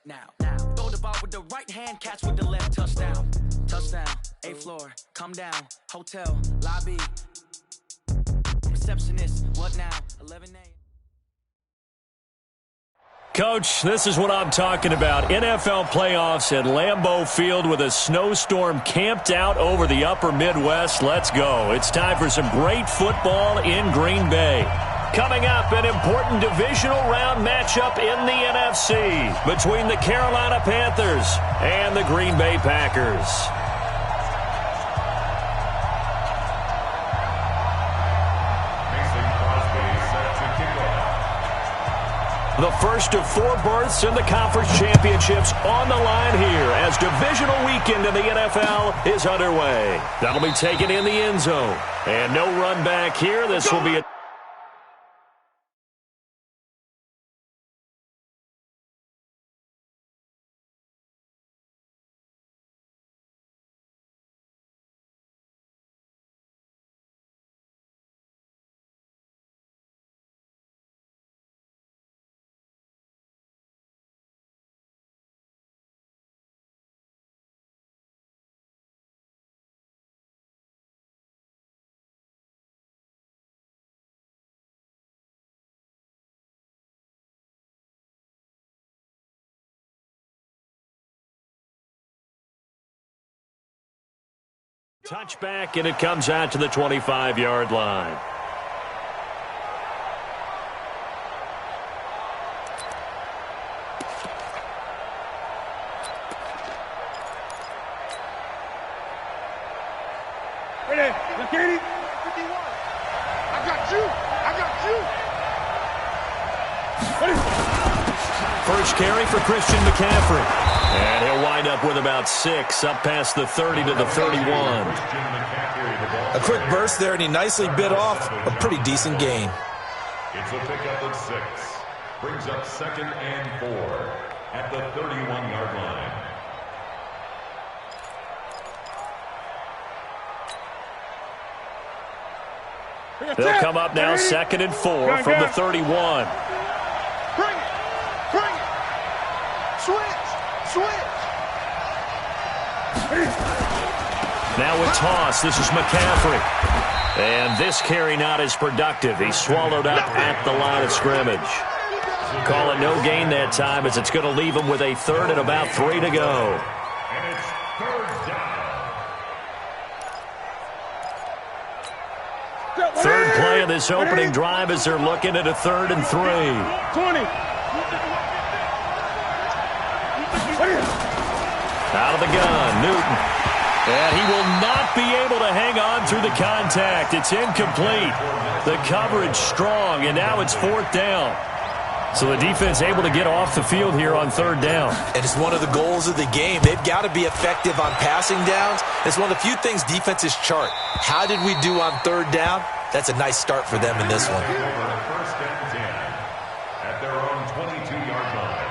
Now, throw the ball with the right hand, catch with the left, touchdown. Touchdown, 8th floor, come down, hotel, lobby. Receptionist, what now? 11 a.m. Coach, this is what I'm talking about. NFL playoffs at Lambeau Field with a snowstorm camped out over the upper Midwest. Let's go. It's time for some great football in Green Bay. Coming up, an important divisional round matchup in the NFC between the Carolina Panthers and the Green Bay Packers. The first of 4 berths in the conference championships on the line here as divisional weekend in the NFL is underway. That'll be taken in the end zone. And no run back here. This will be a touchback, and it comes out to the 25-yard line. Ready, McKinney. 51. I got you. First carry for Christian McCaffrey. And he'll wind up with about 6, up past the 30 to the 31. A quick burst there, and he nicely bit off a pretty decent gain. It's a pickup of 6. Brings up 2nd and 4 at the 31-yard line. They'll come up now 2nd and 4 from the 31. Bring it. Switch. Now with toss, this is McCaffrey. And this carry not as productive. He's swallowed up at the line of scrimmage. Call it no gain that time as it's going to leave him with a 3rd and about 3 to go. And it's 3rd down. Third play of this opening drive as they're looking at a 3rd and 3. 20. Out of the gun, Newton. And he will not be able to hang on through the contact. It's incomplete. The coverage strong, and now it's 4th down. So the defense able to get off the field here on 3rd down. And it's one of the goals of the game. They've got to be effective on passing downs. It's one of the few things defenses chart. How did we do on 3rd down? That's a nice start for them in this one. First and 10 at their own 22-yard line.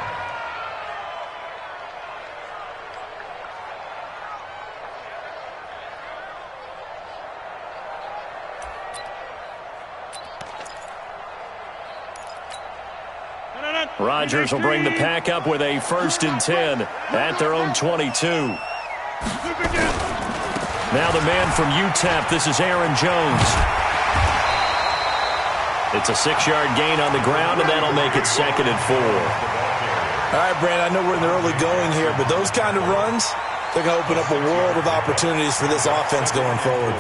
Rodgers will bring the pack up with a 1st and 10 at their own 22. Now the man from UTEP, this is Aaron Jones. It's a 6-yard gain on the ground, and that'll make it 2nd and 4. All right, Brandon, I know we're in the early going here, but those kind of runs, they're going to open up a world of opportunities for this offense going forward.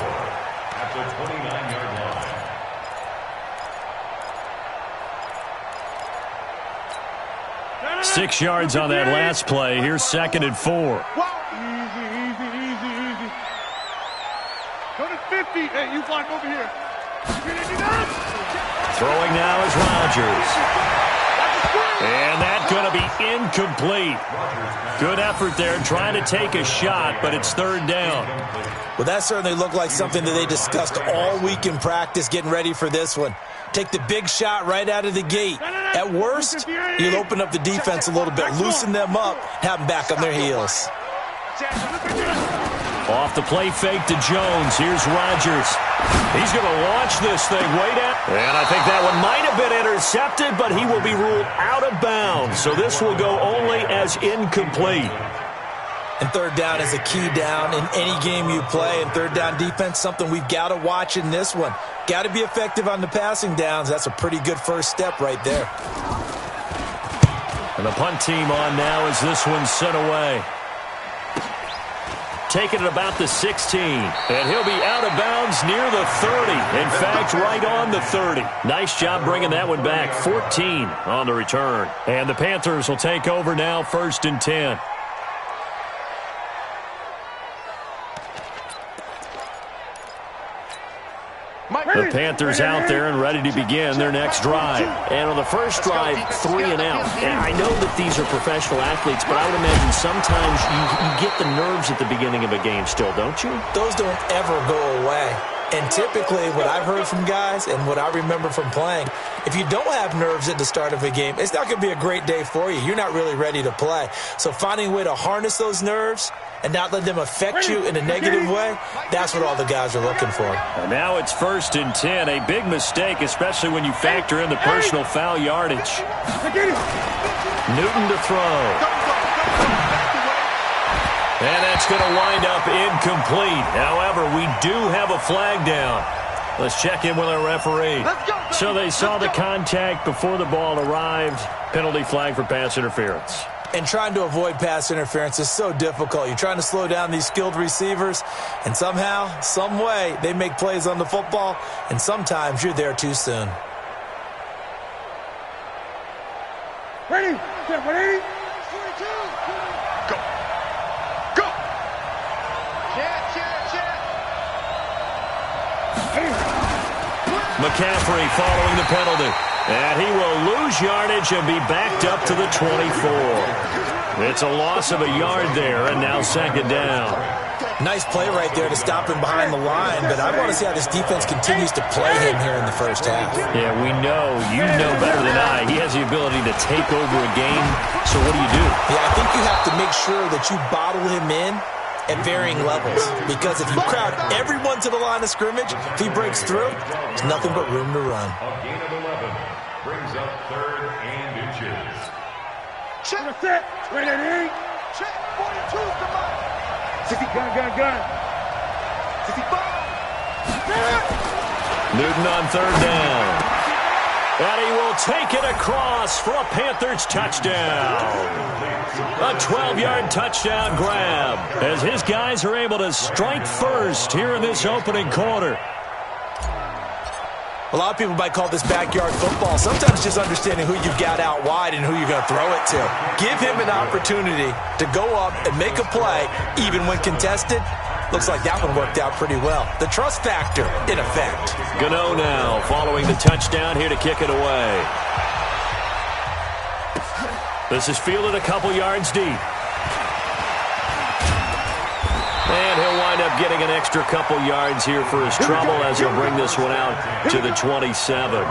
At the 29-yard line. 6 yards on that last play. Here's 2nd and 4. Easy. Go to 50. Hey, you flank over here. Throwing now is Rodgers. And that's going to be incomplete. Good effort there trying to take a shot, but it's 3rd down. Well, that certainly looked like something that they discussed all week in practice getting ready for this one. Take the big shot right out of the gate. At worst, you'll open up the defense a little bit, loosen them up, have them back on their heels. Off the play fake to Jones. Here's Rodgers. He's going to launch this thing way down. And I think that one might have been intercepted, but he will be ruled out of bounds. So this will go only as incomplete. And third down is a key down in any game you play. And third down defense, something we've got to watch in this one. Got to be effective on the passing downs. That's a pretty good first step right there. And the punt team on now as this one's sent away. Taking it about the 16. And he'll be out of bounds near the 30. In fact, right on the 30. Nice job bringing that one back. 14 on the return. And the Panthers will take over now, 1st and 10. The Panthers out there and ready to begin their next drive. And on the first drive, 3 and out. And I know that these are professional athletes, but I would imagine sometimes you get the nerves at the beginning of a game still, don't you? Those don't ever go away. And typically what I've heard from guys and what I remember from playing, if you don't have nerves at the start of a game, it's not going to be a great day for you. You're not really ready to play. So finding a way to harness those nerves and not let them affect you in a negative way, that's what all the guys are looking for. And now it's 1st and 10. A big mistake, especially when you factor in the personal foul yardage. Newton to throw. And that's going to wind up incomplete. However, we do have a flag down. Let's check in with our referee. So they saw the contact before the ball arrived. Penalty flag for pass interference. And trying to avoid pass interference is so difficult. You're trying to slow down these skilled receivers, and somehow, some way, they make plays on the football, and sometimes you're there too soon. Ready? Get ready? Go. Go. McCaffrey following the penalty. And he will lose yardage and be backed up to the 24. It's a loss of a yard there, and now 2nd down. Nice play right there to stop him behind the line, but I want to see how this defense continues to play him here in the first half. Yeah, we know. You know better than I. He has the ability to take over a game, so what do you do? Yeah, I think you have to make sure that you bottle him in at varying levels, because if you crowd everyone to the line of scrimmage, if he breaks through, there's nothing but room to run. A gain of 11 brings up 3rd and inches. Check. Set. Ready. Check. 42's the mark. 60. Gun. 65. Newton on 3rd down. And he will take it across for a Panthers touchdown. A 12-yard touchdown grab as his guys are able to strike first here in this opening quarter. A lot of people might call this backyard football. Sometimes just understanding who you've got out wide and who you're going to throw it to. Give him an opportunity to go up and make a play, even when contested. Looks like that one worked out pretty well. The trust factor in effect. Gano now following the touchdown here to kick it away. This is fielded a couple yards deep. And he'll wind up getting an extra couple yards here for his trouble as he'll bring this one out to the 27.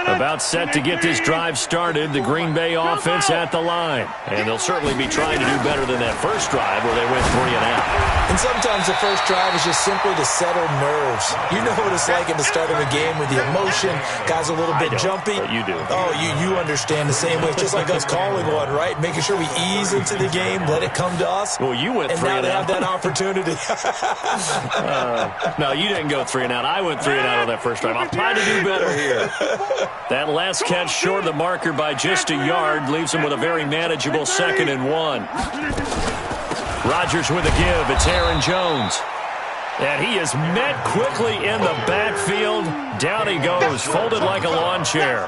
About set to get this drive started, the Green Bay offense at the line. And they'll certainly be trying to do better than that first drive where they went 3 and out. And sometimes the first drive is just simply to settle nerves. You know what it's like at the start of a game with the emotion. Guys a little bit jumpy. But you do. Oh, you understand the same way. It's just like us calling one, right? Making sure we ease into the game, let it come to us. Well, you went 3 and out. And now they have that opportunity. No, you didn't go 3 and out. I went 3 and out on that first drive. I'm trying to do better here. That last catch short of the marker by just a yard leaves him with a very manageable 2nd and 1. Rodgers with a give. It's Aaron Jones. And he is met quickly in the backfield. Down he goes, folded like a lawn chair.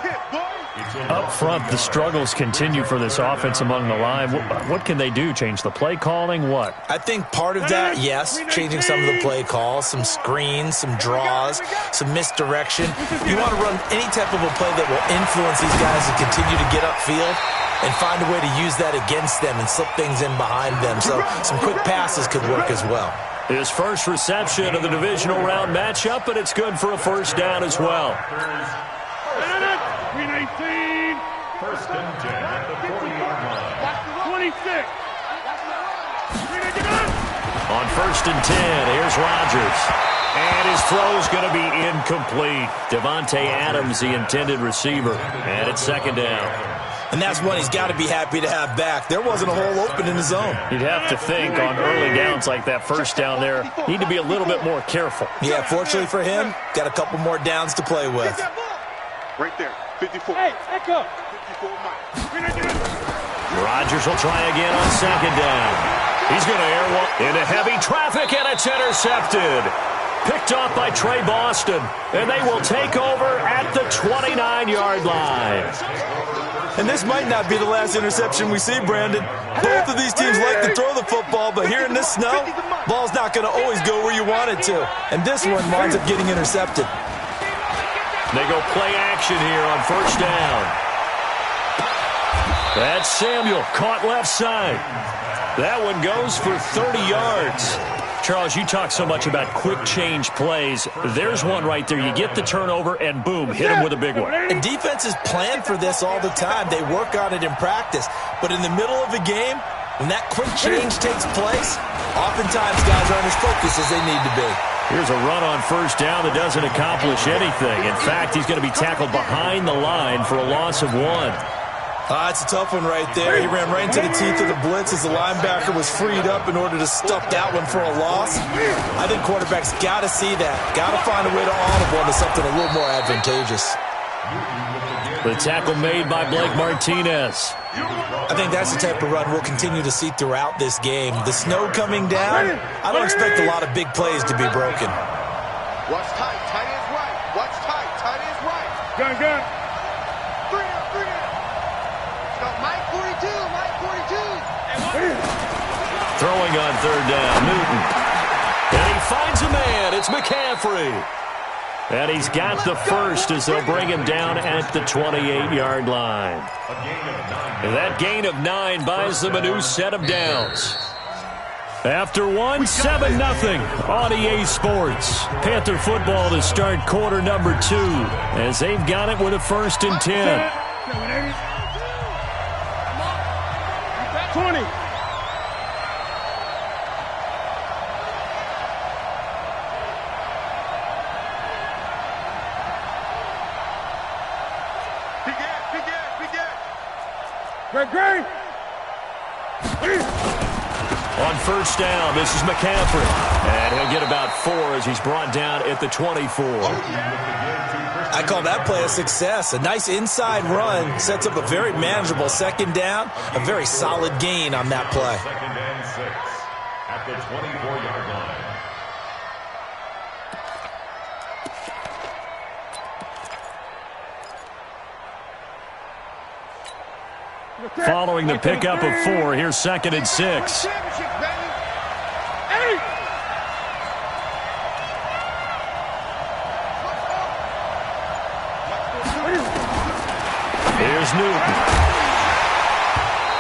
Up front, the struggles continue for this offense among the line. What can they do? Change the play calling? What? I think part of that, yes, changing some of the play calls, some screens, some draws, some misdirection. You want to run any type of a play that will influence these guys to continue to get upfield and find a way to use that against them and slip things in behind them. So some quick passes could work as well. His first reception of the divisional round matchup, but it's good for a first down as well. 319. First and 10 at the 40-yard line. 26. On first and 10, here's Rodgers. And his throw's going to be incomplete. Devontae Adams, the intended receiver. And it's second down. And that's one he's got to be happy to have back. There wasn't a hole open in the zone. You'd have to think on early downs like that first down there, need to be a little bit more careful. Yeah, fortunately for him, got a couple more downs to play with. Right there, 54. Hey, echo. 54 miles. Rodgers will try again on second down. He's going to air one into heavy traffic, and it's intercepted. Picked off by Trey Boston, and they will take over at the 29-yard line. And this might not be the last interception we see, Brandon. Both of these teams like to throw the football, but here in this snow, ball's not going to always go where you want it to. And this one winds up getting intercepted. They go play action here on first down. That's Samuel, caught left side. That one goes for 30 yards. Charles, you talk so much about quick change plays. There's one right there. You get the turnover, and boom, hit him with a big one. And defenses plan for this all the time. They work on it in practice. But in the middle of a game, when that quick change takes place, oftentimes guys aren't as focused as they need to be. Here's a run on first down that doesn't accomplish anything. In fact, he's going to be tackled behind the line for a loss of 1. It's a tough one right there. He ran right into the teeth of the blitz as the linebacker was freed up in order to stuff that one for a loss. I think quarterbacks got to see that. Got to find a way to audible into something a little more advantageous. The tackle made by Blake Martinez. I think that's the type of run we'll continue to see throughout this game. The snow coming down, I don't expect a lot of big plays to be broken. Watch tight, tight is right. Watch tight, tight is right. Gun, gun. Throwing on third down, Newton. And he finds a man. It's McCaffrey. And he's got the first as they'll bring him down at the 28-yard line. And that gain of 9 buys them a new set of downs. After one, 7-0 on EA Sports. Panther football to start quarter number 2 as they've got it with a first and 10. 20. Great. On first down, this is McCaffrey. And he'll get about 4 as he's brought down at the 24. I call that play a success. A nice inside run sets up a very manageable second down. A very solid gain on that play. Second and 6 at the 24-yard line. Following the pickup of 4, here's second and 6. Here's Newton.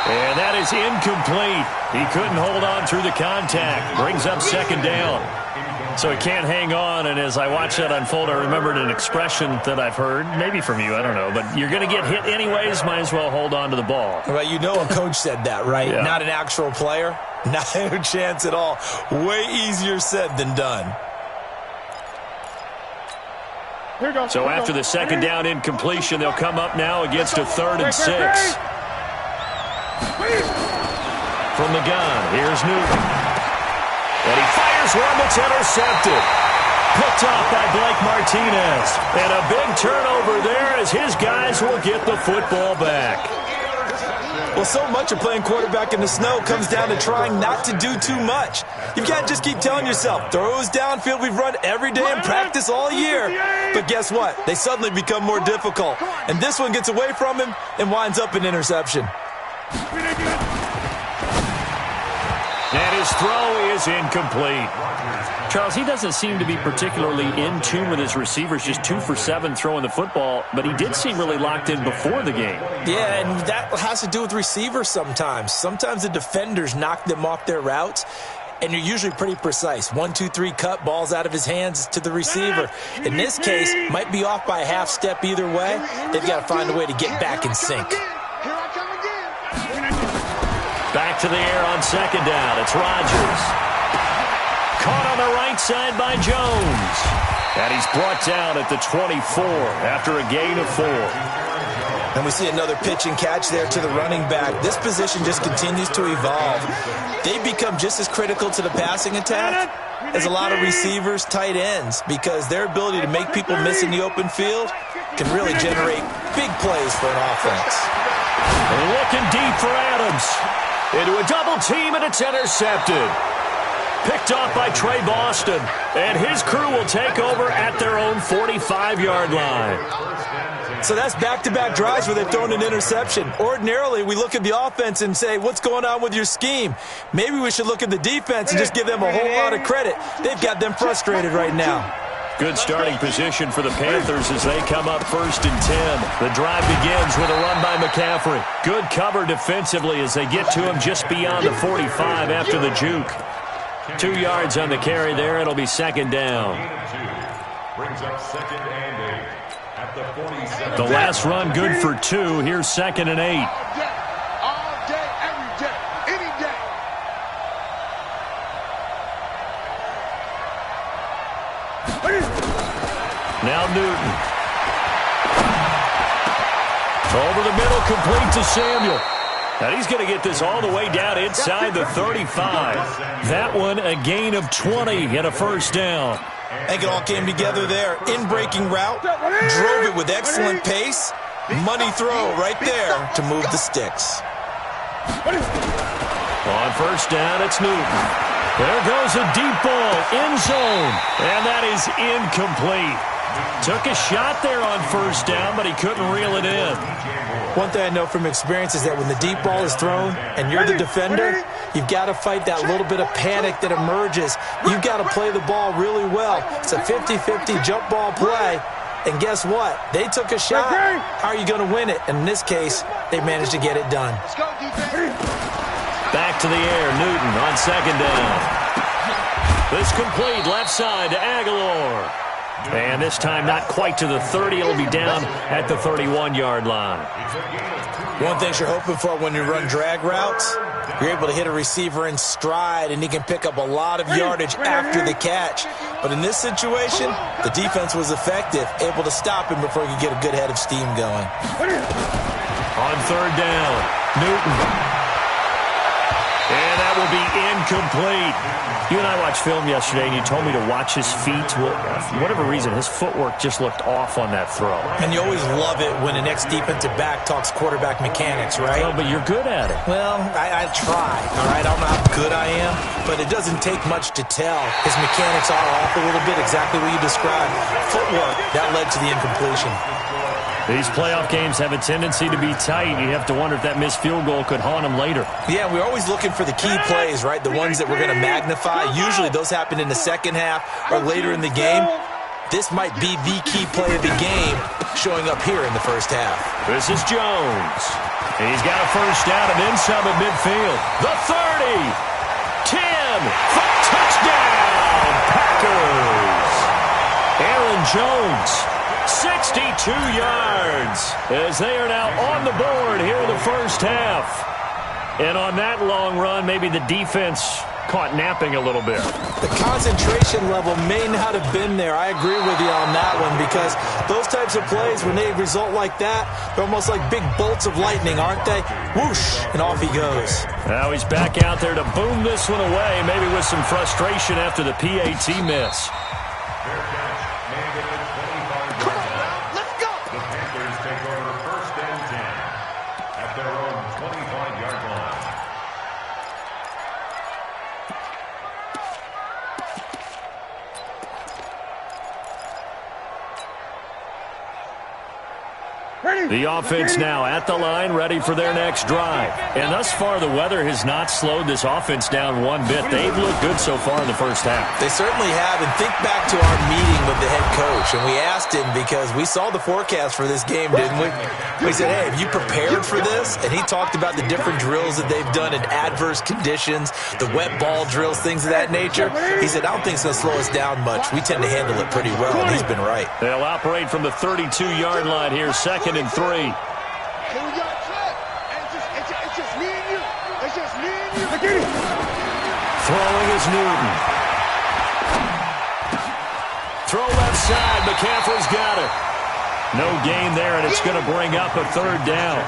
And that is incomplete. He couldn't hold on through the contact. Brings up second down. So he can't hang on, and as I watch that unfold, I remembered an expression that I've heard, maybe from you, I don't know, but you're going to get hit anyways, might as well hold on to the ball. Right, you know a coach said that, right? Yeah. Not an actual player. Not a chance at all. Way easier said than done. So after the second down incompletion, they'll come up now against a 3rd and 6. From the gun, here's Newton. And he fires one that's intercepted. Picked off by Blake Martinez. And a big turnover there as his guys will get the football back. Well, so much of playing quarterback in the snow comes down to trying not to do too much. You've got to just keep telling yourself, throws downfield we've run every day in practice all year. But guess what? They suddenly become more difficult. And this one gets away from him and winds up an interception. And his throw is incomplete. Charles, he doesn't seem to be particularly in tune with his receivers, just 2 for 7 throwing the football, but he did seem really locked in before the game. Yeah, and that has to do with receivers sometimes. Sometimes the defenders knock them off their routes. and you're usually pretty precise. 1, 2, 3 cut, balls out of his hands to the receiver. In this case, might be off by a half step either way. They've got to find a way to get back in sync. Back to the air on second down. It's Rodgers. Caught on the right side by Jones. And he's brought down at the 24 after a gain of 4. And we see another pitch and catch there to the running back. This position just continues to evolve. They become just as critical to the passing attack as a lot of receivers, tight ends, because their ability to make people miss in the open field can really generate big plays for an offense. And looking deep for Adams. Into a double team, and it's intercepted. Picked off by Trey Boston. And his crew will take over at their own 45-yard line. So that's back-to-back drives where they've thrown an interception. Ordinarily, we look at the offense and say, what's going on with your scheme? Maybe we should look at the defense and just give them a whole lot of credit. They've got them frustrated right now. Good starting position for the Panthers as they come up 1st and 10. The drive begins with a run by McCaffrey. Good cover defensively as they get to him just beyond the 45 after the juke. 2 yards on the carry there. It'll be second down. Brings up 2nd and 8 at the 47. The last run good for 2. Here's 2nd and 8. All day, every day, any day. Now Newton. Over the middle, complete to Samuel. And he's going to get this all the way down inside the 35. That one a gain of 20 and a first down. I think it all came together there. In-breaking route, drove it with excellent pace. Money throw right there to move the sticks. On first down, it's Newton. There goes a deep ball, end zone, and that is incomplete. Took a shot there on first down, but he couldn't reel it in. One thing I know from experience is that when the deep ball is thrown and you're the defender, you've got to fight that little bit of panic that emerges. You've got to play the ball really well. It's a 50-50 jump ball play. And guess what? They took a shot. How are you going to win it? And in this case, they managed to get it done. Back to the air, Newton on second down. This complete left side to Aguilar. And this time not quite to the 30. It'll be down at the 31-yard line. One thing you're hoping for when you run drag routes, you're able to hit a receiver in stride, and he can pick up a lot of yardage after the catch. But in this situation, the defense was effective, able to stop him before he could get a good head of steam going. On third down, Newton. And that will be incomplete. You and I watched film yesterday, and you told me to watch his feet. Well, for whatever reason, his footwork just looked off on that throw. And you always love it when an ex-defensive back talks quarterback mechanics, right? Well, but you're good at it. Well, I try, all right? I don't know how good I am, but it doesn't take much to tell. His mechanics are off a little bit, exactly what you described. Footwork, that led to the incompletion. These playoff games have a tendency to be tight. You have to wonder if that missed field goal could haunt him later. Yeah, we're always looking for the key plays, right? The ones that we're going to magnify. Usually those happen in the second half or later in the game. This might be the key play of the game showing up here in the first half. This is Jones. He's got a first down and then some at midfield. The 30. 10. For touchdown. Packers. Aaron Jones. 62 yards as they are now on the board here in the first half. And on that long run, maybe the defense caught napping a little bit. The concentration level may not have been there. I agree with you on that one because those types of plays, when they result like that, they're almost like big bolts of lightning, aren't they? Whoosh, and off he goes. Now he's back out there to boom this one away, maybe with some frustration after the PAT miss. The offense now at the line, ready for their next drive. And thus far, the weather has not slowed this offense down one bit. They've looked good so far in the first half. They certainly have. And think back to our meeting with the head coach. And we asked him, because we saw the forecast for this game, didn't we? We said, hey, have you prepared for this? And he talked about the different drills that they've done in adverse conditions, the wet ball drills, things of that nature. He said, I don't think it's going to slow us down much. We tend to handle it pretty well, and he's been right. They'll operate from the 32-yard line here, 2nd and 3. Hey, we got a trap. It's just me and you. It's just me and you. Look at it. Throwing is Newton. Throw left side. McCaffrey's got it. No gain there, and it's going to bring up a 3rd down.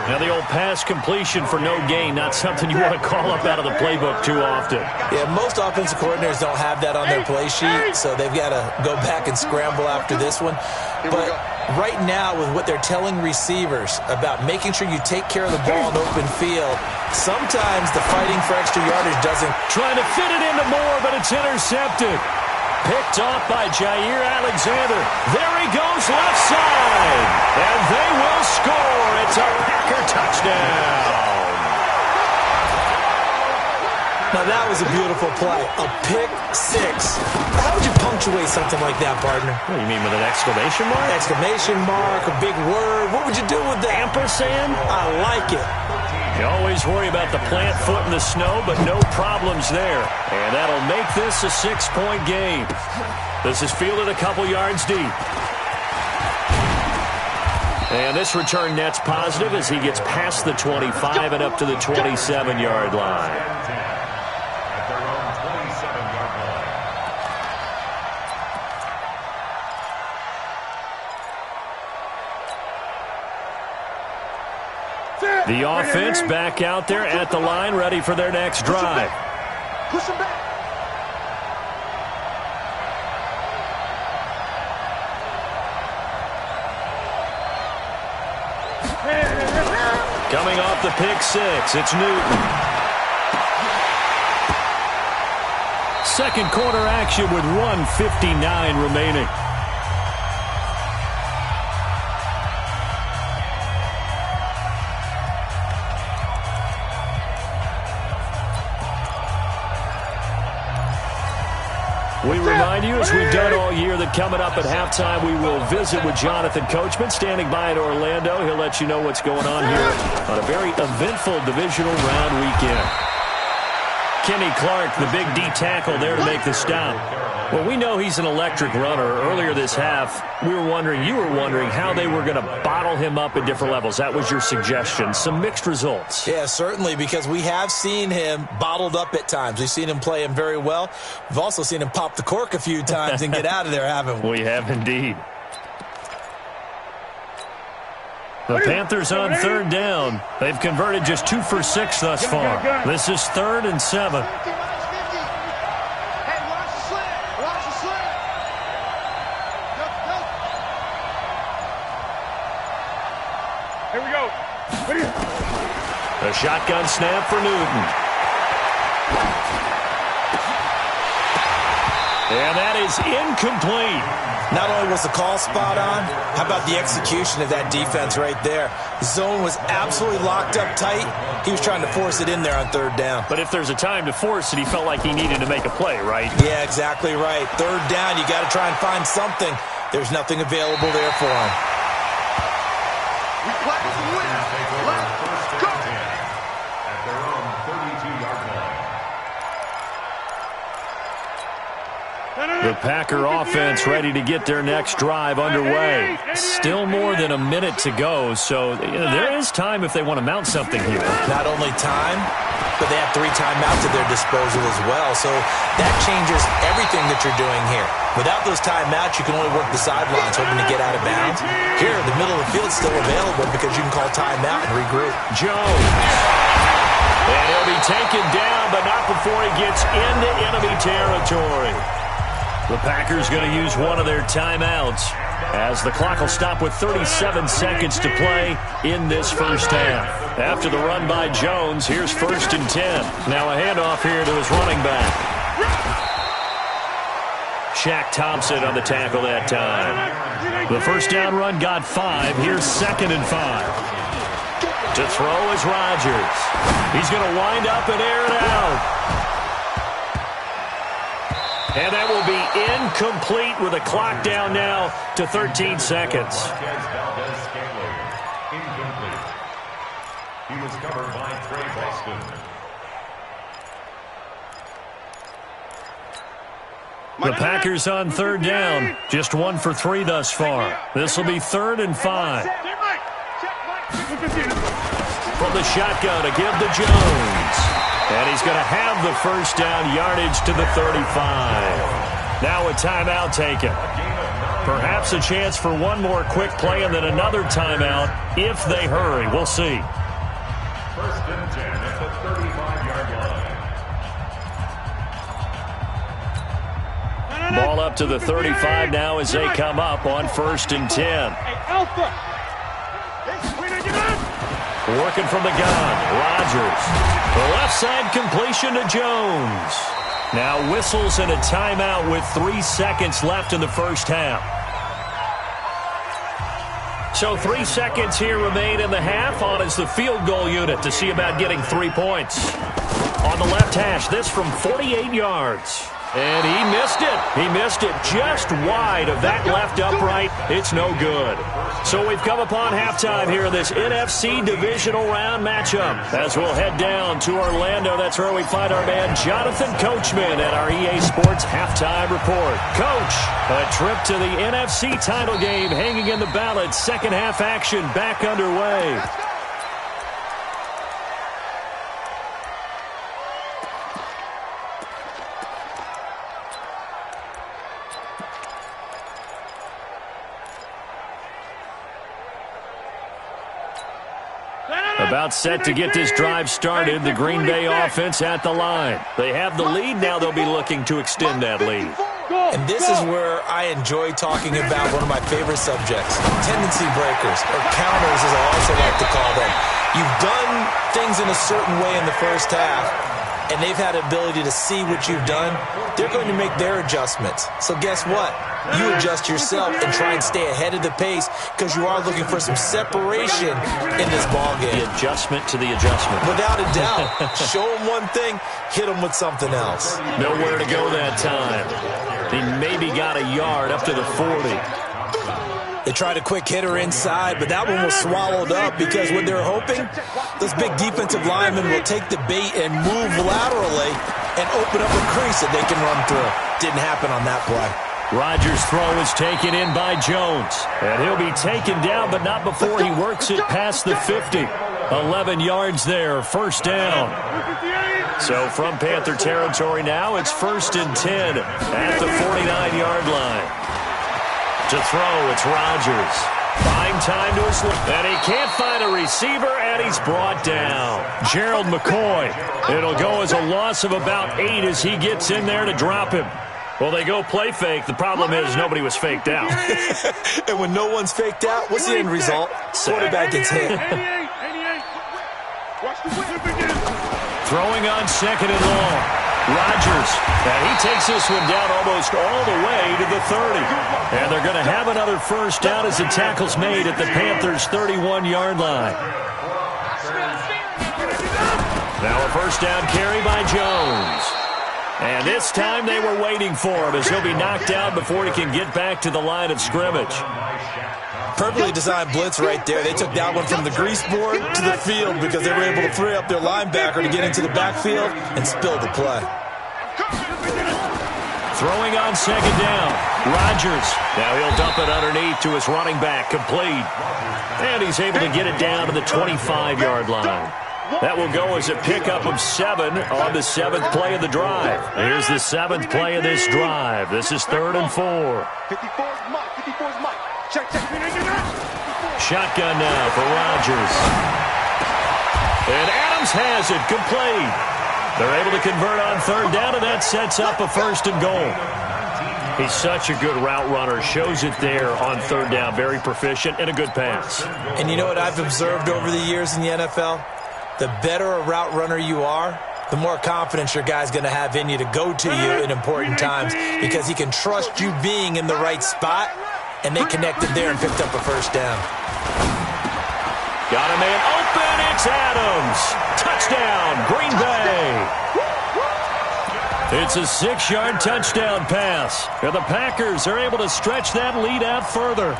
Now, the old pass completion for no gain, not something you want to call up out of the playbook too often. Yeah, most offensive coordinators don't have that on their play sheet, so they've got to go back and scramble after this one. But right now, with what they're telling receivers about making sure you take care of the ball in open field, sometimes the fighting for extra yardage doesn't. Trying to fit it into Moore, but it's intercepted. Picked off by Jair Alexander. There he goes, left side. And they will score. It's a Packer touchdown. Now, that was a beautiful play. A pick six. How would you punctuate something like that, partner? What do you mean, with an exclamation mark? Exclamation mark, a big word. What would you do with that? Ampersand? I like it. You always worry about the plant foot in the snow, but no problems there. And that'll make this a 6-point game. This is fielded a couple yards deep. And this return net's positive as he gets past the 25 and up to the 27-yard line. At their own 27-yard line. The offense back out there at the line, ready for their next drive. Push him back. Coming off the pick six, it's Newton. Second quarter action with 1:59 remaining. We remind you, as we've done all year, that coming up at halftime, we will visit with Jonathan Coachman, standing by in Orlando. He'll let you know what's going on here on a very eventful divisional round weekend. Kenny Clark, the big D tackle, there to make the stop. Well, we know he's an electric runner. Earlier this half, you were wondering how they were going to bottle him up at different levels. That was your suggestion. Some mixed results. Yeah, certainly, because we have seen him bottled up at times. We've seen him play him very well. We've also seen him pop the cork a few times and get out of there, haven't we? We have indeed. The Panthers on 3rd down. They've converted just 2 for 6 thus far. This is 3rd and 7. Here we go. A shotgun snap for Newton. And that is incomplete. Not only was the call spot on, how about the execution of that defense right there? The zone was absolutely locked up tight. He was trying to force it in there on 3rd down. But if there's a time to force it, he felt like he needed to make a play, right? Yeah, exactly right. 3rd down, you got to try and find something. There's nothing available there for him. We play to win. Let's go. At their own 32-yard line. The Packer offense ready to get their next drive underway. Still more than a minute to go, so there is time if they want to mount something here. Not only time, but they have 3 timeouts at their disposal as well. So that changes everything that you're doing here. Without those timeouts, you can only work the sidelines hoping to get out of bounds. Here, the middle of the field is still available because you can call timeout and regroup. Jones. And he'll be taken down, but not before he gets into enemy territory. The Packers going to use one of their timeouts as the clock will stop with 37 seconds to play in this first half. After the run by Jones, here's 1st and 10. Now a handoff here to his running back. Shaq Thompson on the tackle that time. The first down run got 5. Here's 2nd and 5. To throw is Rodgers. He's going to wind up and air it out. And that will be incomplete with a clock down now to 13 seconds. Incomplete. He was covered by Trey Boston. The Packers on 3rd down. Just 1 for 3 thus far. This will be 3rd and 5. From the shotgun to give to Jones. And he's going to have the first down, yardage to the 35. Now a timeout taken. Perhaps a chance for one more quick play and then another timeout if they hurry. We'll see. 1st and 10 at the 35-yard line. Ball up to the 35 now as they come up on 1st and 10. Working from the gun, Rodgers. The left side completion to Jones. Now whistles and a timeout with 3 seconds left in the first half. So 3 seconds here remain in the half. On is the field goal unit to see about getting 3 points. On the left hash, this from 48 yards. And he missed it. He missed it just wide of that left upright. It's no good. So we've come upon halftime here in this NFC divisional round matchup. As we'll head down to Orlando, that's where we find our man Jonathan Coachman at our EA Sports Halftime Report. Coach, a trip to the NFC title game hanging in the balance. Second half action back underway. About set to get this drive started. The Green Bay offense at the line. They have the lead. Now they'll be looking to extend that lead. And this is where I enjoy talking about one of my favorite subjects, tendency breakers, or counters as I also like to call them. You've done things in a certain way in the first half, and they've had the ability to see what you've done. They're going to make their adjustments. So guess what? You adjust yourself and try and stay ahead of the pace because you are looking for some separation in this ballgame. The adjustment to the adjustment. Without a doubt. Show them one thing, hit them with something else. Nowhere to go that time. He maybe got a yard up to the 40. They tried a quick hitter inside, but that one was swallowed up because what they're hoping, those big defensive linemen will take the bait and move laterally and open up a crease that they can run through. Didn't happen on that play. Rodgers' throw is taken in by Jones. And he'll be taken down, but not before he works it past the 50. 11 yards there, first down. So from Panther territory now, it's 1st and 10 at the 49-yard line. To throw, it's Rodgers. Buying time to his left. And he can't find a receiver, and he's brought down. Gerald McCoy. It'll go as a loss of about 8 as he gets in there to drop him. Well, they go play fake. The problem is nobody was faked out. And when no one's faked out, what's the end result? Quarterback gets hit. Throwing on 2nd and long. Rodgers. And he takes this one down almost all the way to the 30. And they're going to have another first down as the tackle's made at the Panthers' 31-yard line. Now a first down carry by Jones. And this time they were waiting for him as he'll be knocked out before he can get back to the line of scrimmage. Perfectly designed blitz right there. They took that one from the grease board to the field because they were able to free up their linebacker to get into the backfield and spill the play. Throwing on 2nd down. Rodgers. Now he'll dump it underneath to his running back. Complete. And he's able to get it down to the 25-yard line. That will go as a pickup of 7 on the 7th play of the drive. Here's the 7th play of this drive. This is 3rd and 4. 54's Mike. 54's Mike. Check. Shotgun now for Rodgers. And Adams has it complete. They're able to convert on 3rd down, and that sets up a 1st and goal. He's such a good route runner. Shows it there on 3rd down. Very proficient and a good pass. And you know what I've observed over the years in the NFL? The better a route runner you are, the more confidence your guy's going to have in you to go to you in important times because he can trust you being in the right spot, and they connected there and picked up a first down. Got a man open. It's Adams. Touchdown, Green Bay. It's a 6-yard touchdown pass. And the Packers are able to stretch that lead out further.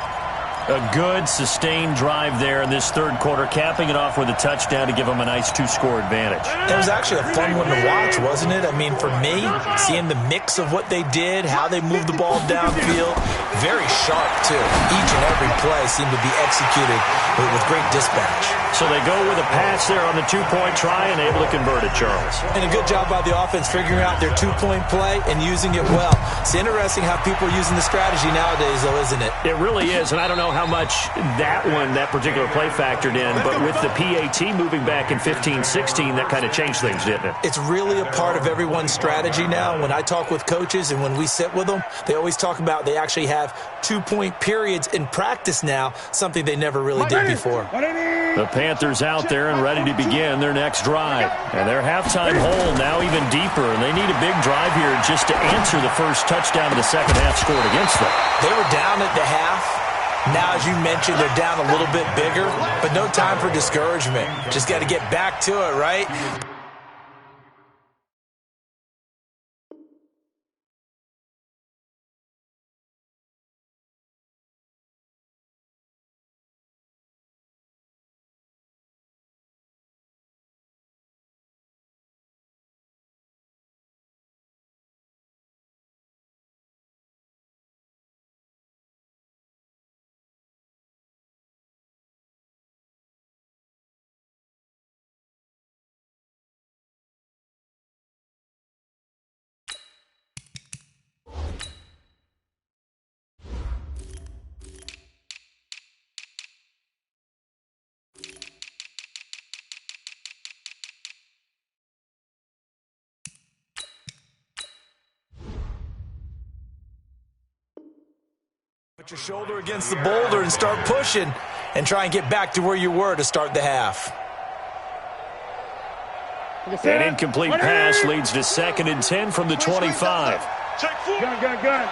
A good, sustained drive there in this third quarter, capping it off with a touchdown to give them a nice 2-score advantage. It was actually a fun one to watch, wasn't it? I mean, for me, seeing the mix of what they did, how they moved the ball downfield, very sharp, too. Each and every play seemed to be executed with great dispatch. So they go with a pass there on the 2-point try and able to convert it, Charles. And a good job by the offense figuring out their 2-point play and using it well. It's interesting how people are using the strategy nowadays, though, isn't it? It really is, and I don't know how much that particular play factored in, but with the PAT moving back in 15-16, that kind of changed things, didn't it? It's really a part of everyone's strategy now. When I talk with coaches and when we sit with them, they always talk about they actually have 2-point periods in practice now, something they never really did before. The Panthers out there and ready to begin their next drive. And their halftime hole now even deeper, and they need a big drive here just to answer the first touchdown of the second half scored against them. They were down at the half. Now, as you mentioned, they're down a little bit bigger, but no time for discouragement. Just got to get back to it, right? Put your shoulder against the boulder and start pushing and try and get back to where you were to start the half. An incomplete pass leads to 2nd and 10 from the 25. Gun.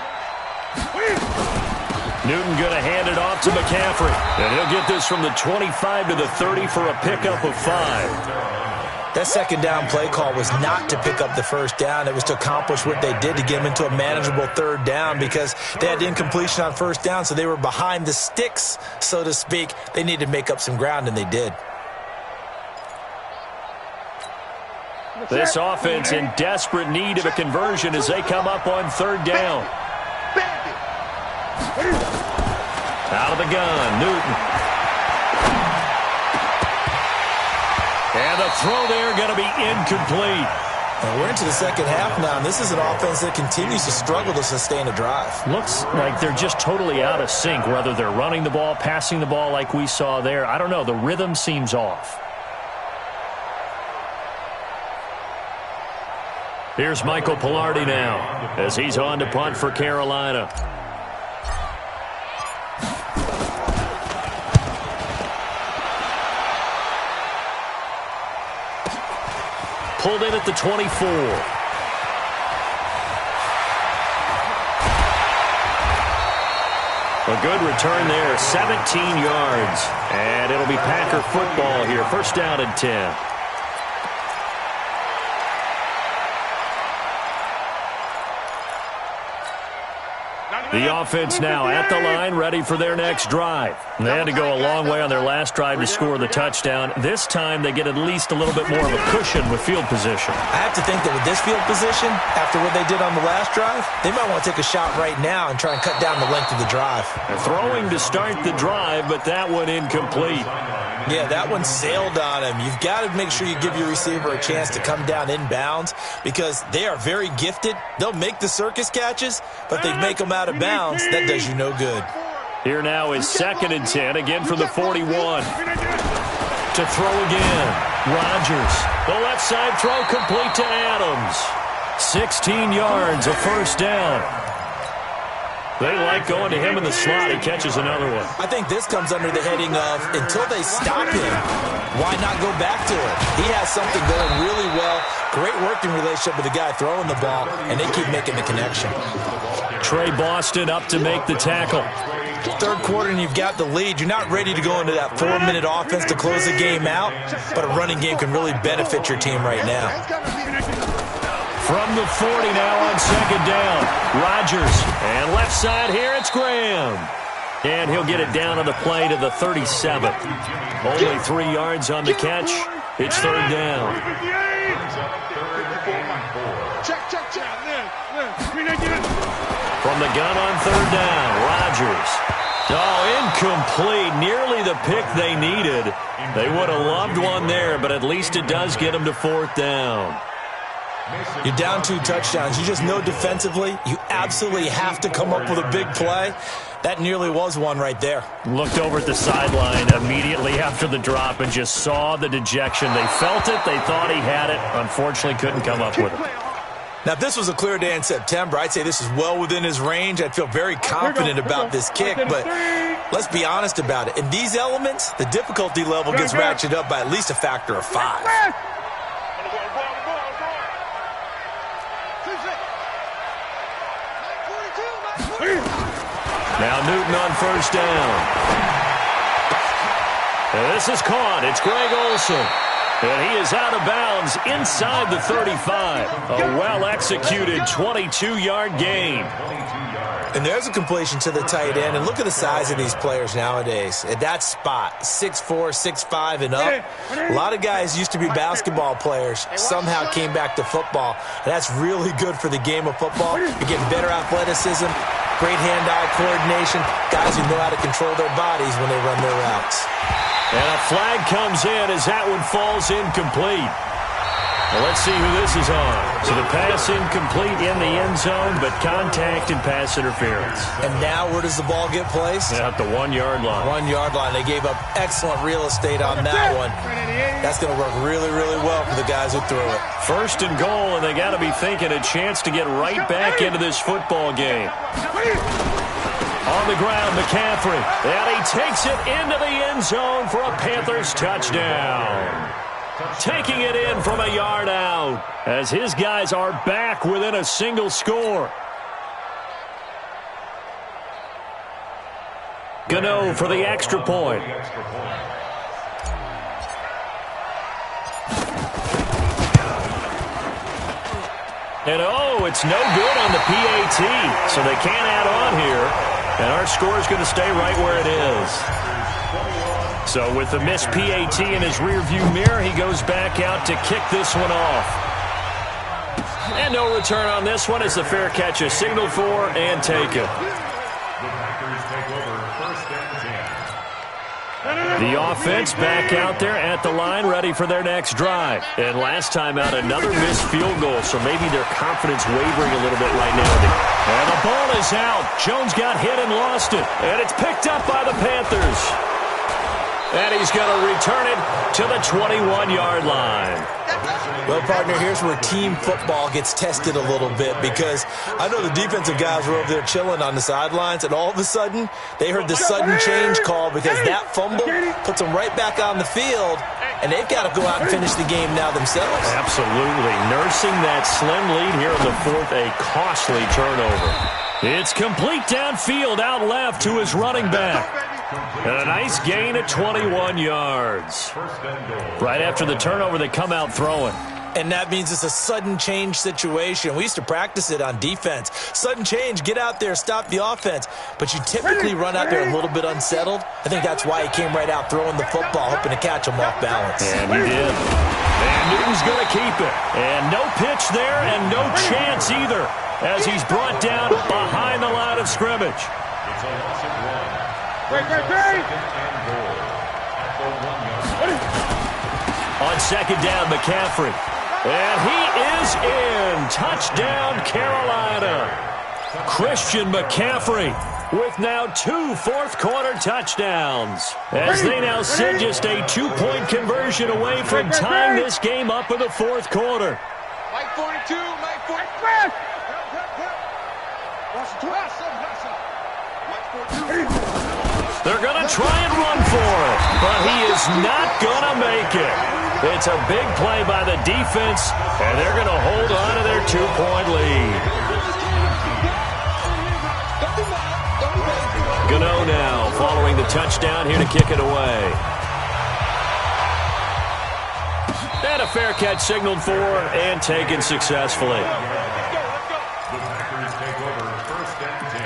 Newton going to hand it off to McCaffrey. And he'll get this from the 25 to the 30 for a pickup of 5. That second down play call was not to pick up the first down. It was to accomplish what they did to get them into a manageable third down because they had incompletion on first down, so they were behind the sticks, so to speak. They needed to make up some ground, and they did. This offense in desperate need of a conversion as they come up on third down. Out of the gun, Newton. And the throw there going to be incomplete. And we're into the second half now, and this is an offense that continues to struggle to sustain a drive. Looks like they're just totally out of sync, whether they're running the ball, passing the ball like we saw there. I don't know. The rhythm seems off. Here's Michael Pilardi now as he's on to punt for Carolina. Pulled in at the 24. A good return there, 17 yards. And it'll be Packer football here, first down and 10. The offense now at the line, ready for their next drive. They had to go a long way on their last drive to score the touchdown. This time they get at least a little bit more of a cushion with field position. I have to think that with this field position, after what they did on the last drive, they might want to take a shot right now and try and cut down the length of the drive. Throwing to start the drive, but that one incomplete. Yeah, that one sailed on him. You've got to make sure you give your receiver a chance to come down inbounds because they are very gifted. They'll make the circus catches, but they make them out of bounds. That does you no good. Here now is 2nd and 10, again from the 41. To throw again. Rodgers. The left side throw complete to Adams. 16 yards, a first down. They like going to him in the slot. He catches another one. I think this comes under the heading of, until they stop him, why not go back to it? He has something going really well. Great working relationship with the guy throwing the ball, and they keep making the connection. Trey Boston up to make the tackle. Third quarter and you've got the lead. You're not ready to go into that 4-minute offense to close the game out, but a running game can really benefit your team right now. From the 40 now on second down. Rodgers. And left side here, it's Graham. And he'll get it down on the play to the 37. Only 3 yards on the catch. It's third down. From the gun on third down, Rodgers. Oh, incomplete. Nearly the pick they needed. They would have loved one there, but at least it does get them to fourth down. You're down 2 touchdowns. You just know defensively you absolutely have to come up with a big play. That nearly was one right there. Looked over at the sideline immediately after the drop and just saw the dejection. They felt it. They thought he had it. Unfortunately, couldn't come up with it. Now, if this was a clear day in September, I'd say this is well within his range. I'd feel very confident about this kick, but let's be honest about it. In these elements, the difficulty level gets ratcheted up by at least a factor of 5. Now Newton on first down. And this is caught. It's Greg Olsen. And he is out of bounds inside the 35. A well-executed 22-yard gain. And there's a completion to the tight end. And look at the size of these players nowadays. At that spot, 6'4", 6'5", and up. A lot of guys used to be basketball players, somehow came back to football. And that's really good for the game of football. You're getting better athleticism, great hand-eye coordination, guys who know how to control their bodies when they run their routes. And a flag comes in as that one falls incomplete. Well, let's see who this is on. So the pass incomplete in the end zone, but contact and pass interference. And now where does the ball get placed? At the 1-yard line. 1-yard line. They gave up excellent real estate on that one. That's going to work really, really well for the guys who threw it. First and goal, and they got to be thinking a chance to get right back into this football game. On the ground, McCaffrey. And he takes it into the end zone for a Panthers touchdown. Taking it in from a yard out as his guys are back within a single score. Gano for the extra point. And oh, it's no good on the PAT, so they can't add on here. And our score is going to stay right where it is. So with the missed PAT in his rearview mirror, he goes back out to kick this one off. And no return on this one as the fair catch is signaled for and taken. The offense back out there at the line, ready for their next drive. And last time out, another missed field goal, so maybe their confidence wavering a little bit right now. And the ball is out. Jones got hit and lost it. And it's picked up by the Panthers. And he's going to return it to the 21-yard line. Well, partner, here's where team football gets tested a little bit because I know the defensive guys were over there chilling on the sidelines, and all of a sudden they heard the sudden change call because that fumble puts them right back on the field, and they've got to go out and finish the game now themselves. Absolutely. Nursing that slim lead here in the fourth, a costly turnover. It's complete downfield out left to his running back. And a nice gain of 21 yards. Right after the turnover, they come out throwing. And that means it's a sudden change situation. We used to practice it on defense. Sudden change, get out there, stop the offense. But you typically run out there a little bit unsettled. I think that's why he came right out throwing the football, hoping to catch him off balance. And he did. And Newton's going to keep it. And no pitch there and no chance either as he's brought down behind the line of scrimmage. It's a loss of 1. On second down, McCaffrey. And he is in. Touchdown, Carolina. Christian McCaffrey with now 2 fourth-quarter touchdowns as they now sit just a 2-point conversion away from tying this game up in the fourth quarter. Mike 42, Mike 40. They're going to try and run for it, but he is not going to make it. It's a big play by the defense, and they're going to hold on to their 2-point lead. Gano now following the touchdown here to kick it away. And a fair catch signaled for and taken successfully. The Packers take over 1st and 10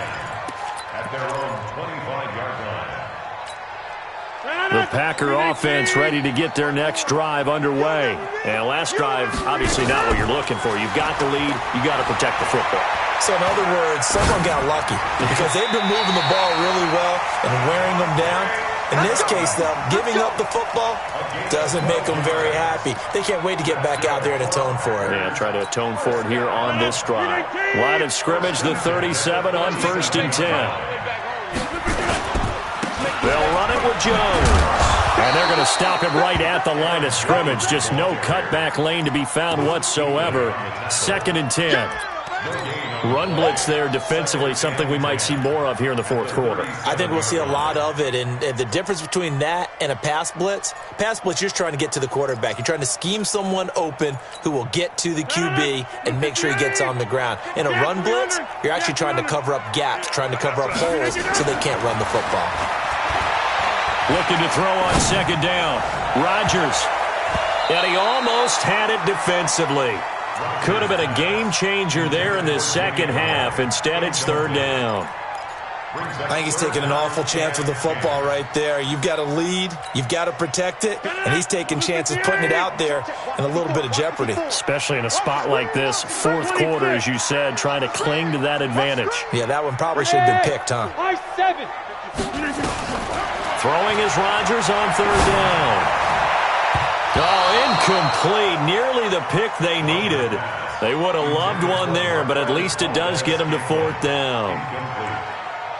at their own 25-yard line. The Packer offense ready to get their next drive underway. And last drive, obviously not what you're looking for. You've got the lead. You got to protect the football. So in other words, someone got lucky because they've been moving the ball really well and wearing them down. In this case, though, giving up the football doesn't make them very happy. They can't wait to get back out there and atone for it. Yeah, try to atone for it here on this drive. Line of scrimmage, the 37 on 1st and 10. They'll run it with Jones. And they're going to stop him right at the line of scrimmage. Just no cutback lane to be found whatsoever. 2nd and 10. Run blitz there defensively, something we might see more of here in the 4th quarter. I think we'll see a lot of it, and the difference between that and a pass blitz, you're just trying to get to the quarterback. You're trying to scheme someone open who will get to the QB and make sure he gets on the ground. In a run blitz, you're actually trying to cover up gaps, trying to cover up holes so they can't run the football. Looking to throw on 2nd down. Rodgers. And he almost had it defensively. Could have been a game changer there in this second half. Instead, it's 3rd down. I think he's taking an awful chance with the football right there. You've got to lead. You've got to protect it. And he's taking chances putting it out there in a little bit of jeopardy. Especially in a spot like this, 4th quarter, as you said, trying to cling to that advantage. Yeah, that one probably should have been picked, huh? Throwing is Rodgers on 3rd down. Oh, incomplete. Nearly the pick they needed. They would have loved one there, but at least it does get them to 4th down.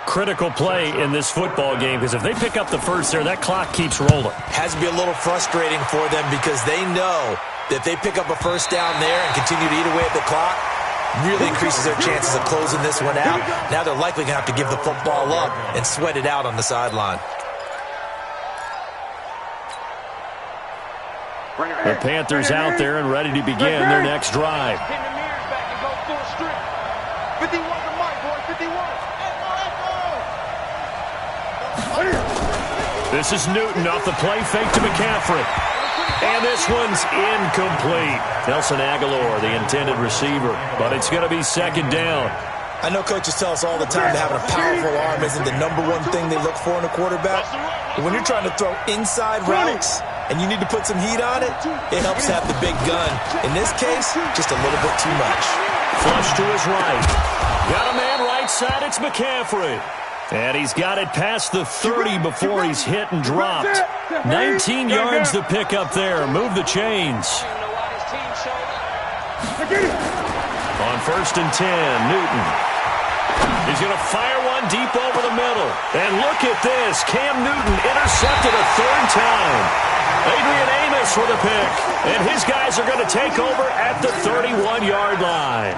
Critical play in this football game, because if they pick up the first there, that clock keeps rolling. Has to be a little frustrating for them because they know that if they pick up a 1st down there and continue to eat away at the clock, really increases their chances of closing this one out. Now they're likely going to have to give the football up and sweat it out on the sideline. The Panthers out there and ready to begin their next drive. This is Newton off the play fake to McCaffrey. And this one's incomplete. Nelson Aguilar, the intended receiver, but it's going to be 2nd down. I know coaches tell us all the time that having a powerful arm isn't the #1 thing they look for in a quarterback. But when you're trying to throw inside routes and you need to put some heat on it, it helps have the big gun. In this case, just a little bit too much. Flush to his right. Got a man right side, it's McCaffrey. And he's got it past the 30 before he's hit and dropped. 19 yards to pick up there. Move the chains. On 1st and 10, Newton. He's going to fire one deep over the middle. And look at this. Cam Newton intercepted a 3rd time. Adrian Amos with a pick. And his guys are going to take over at the 31-yard line.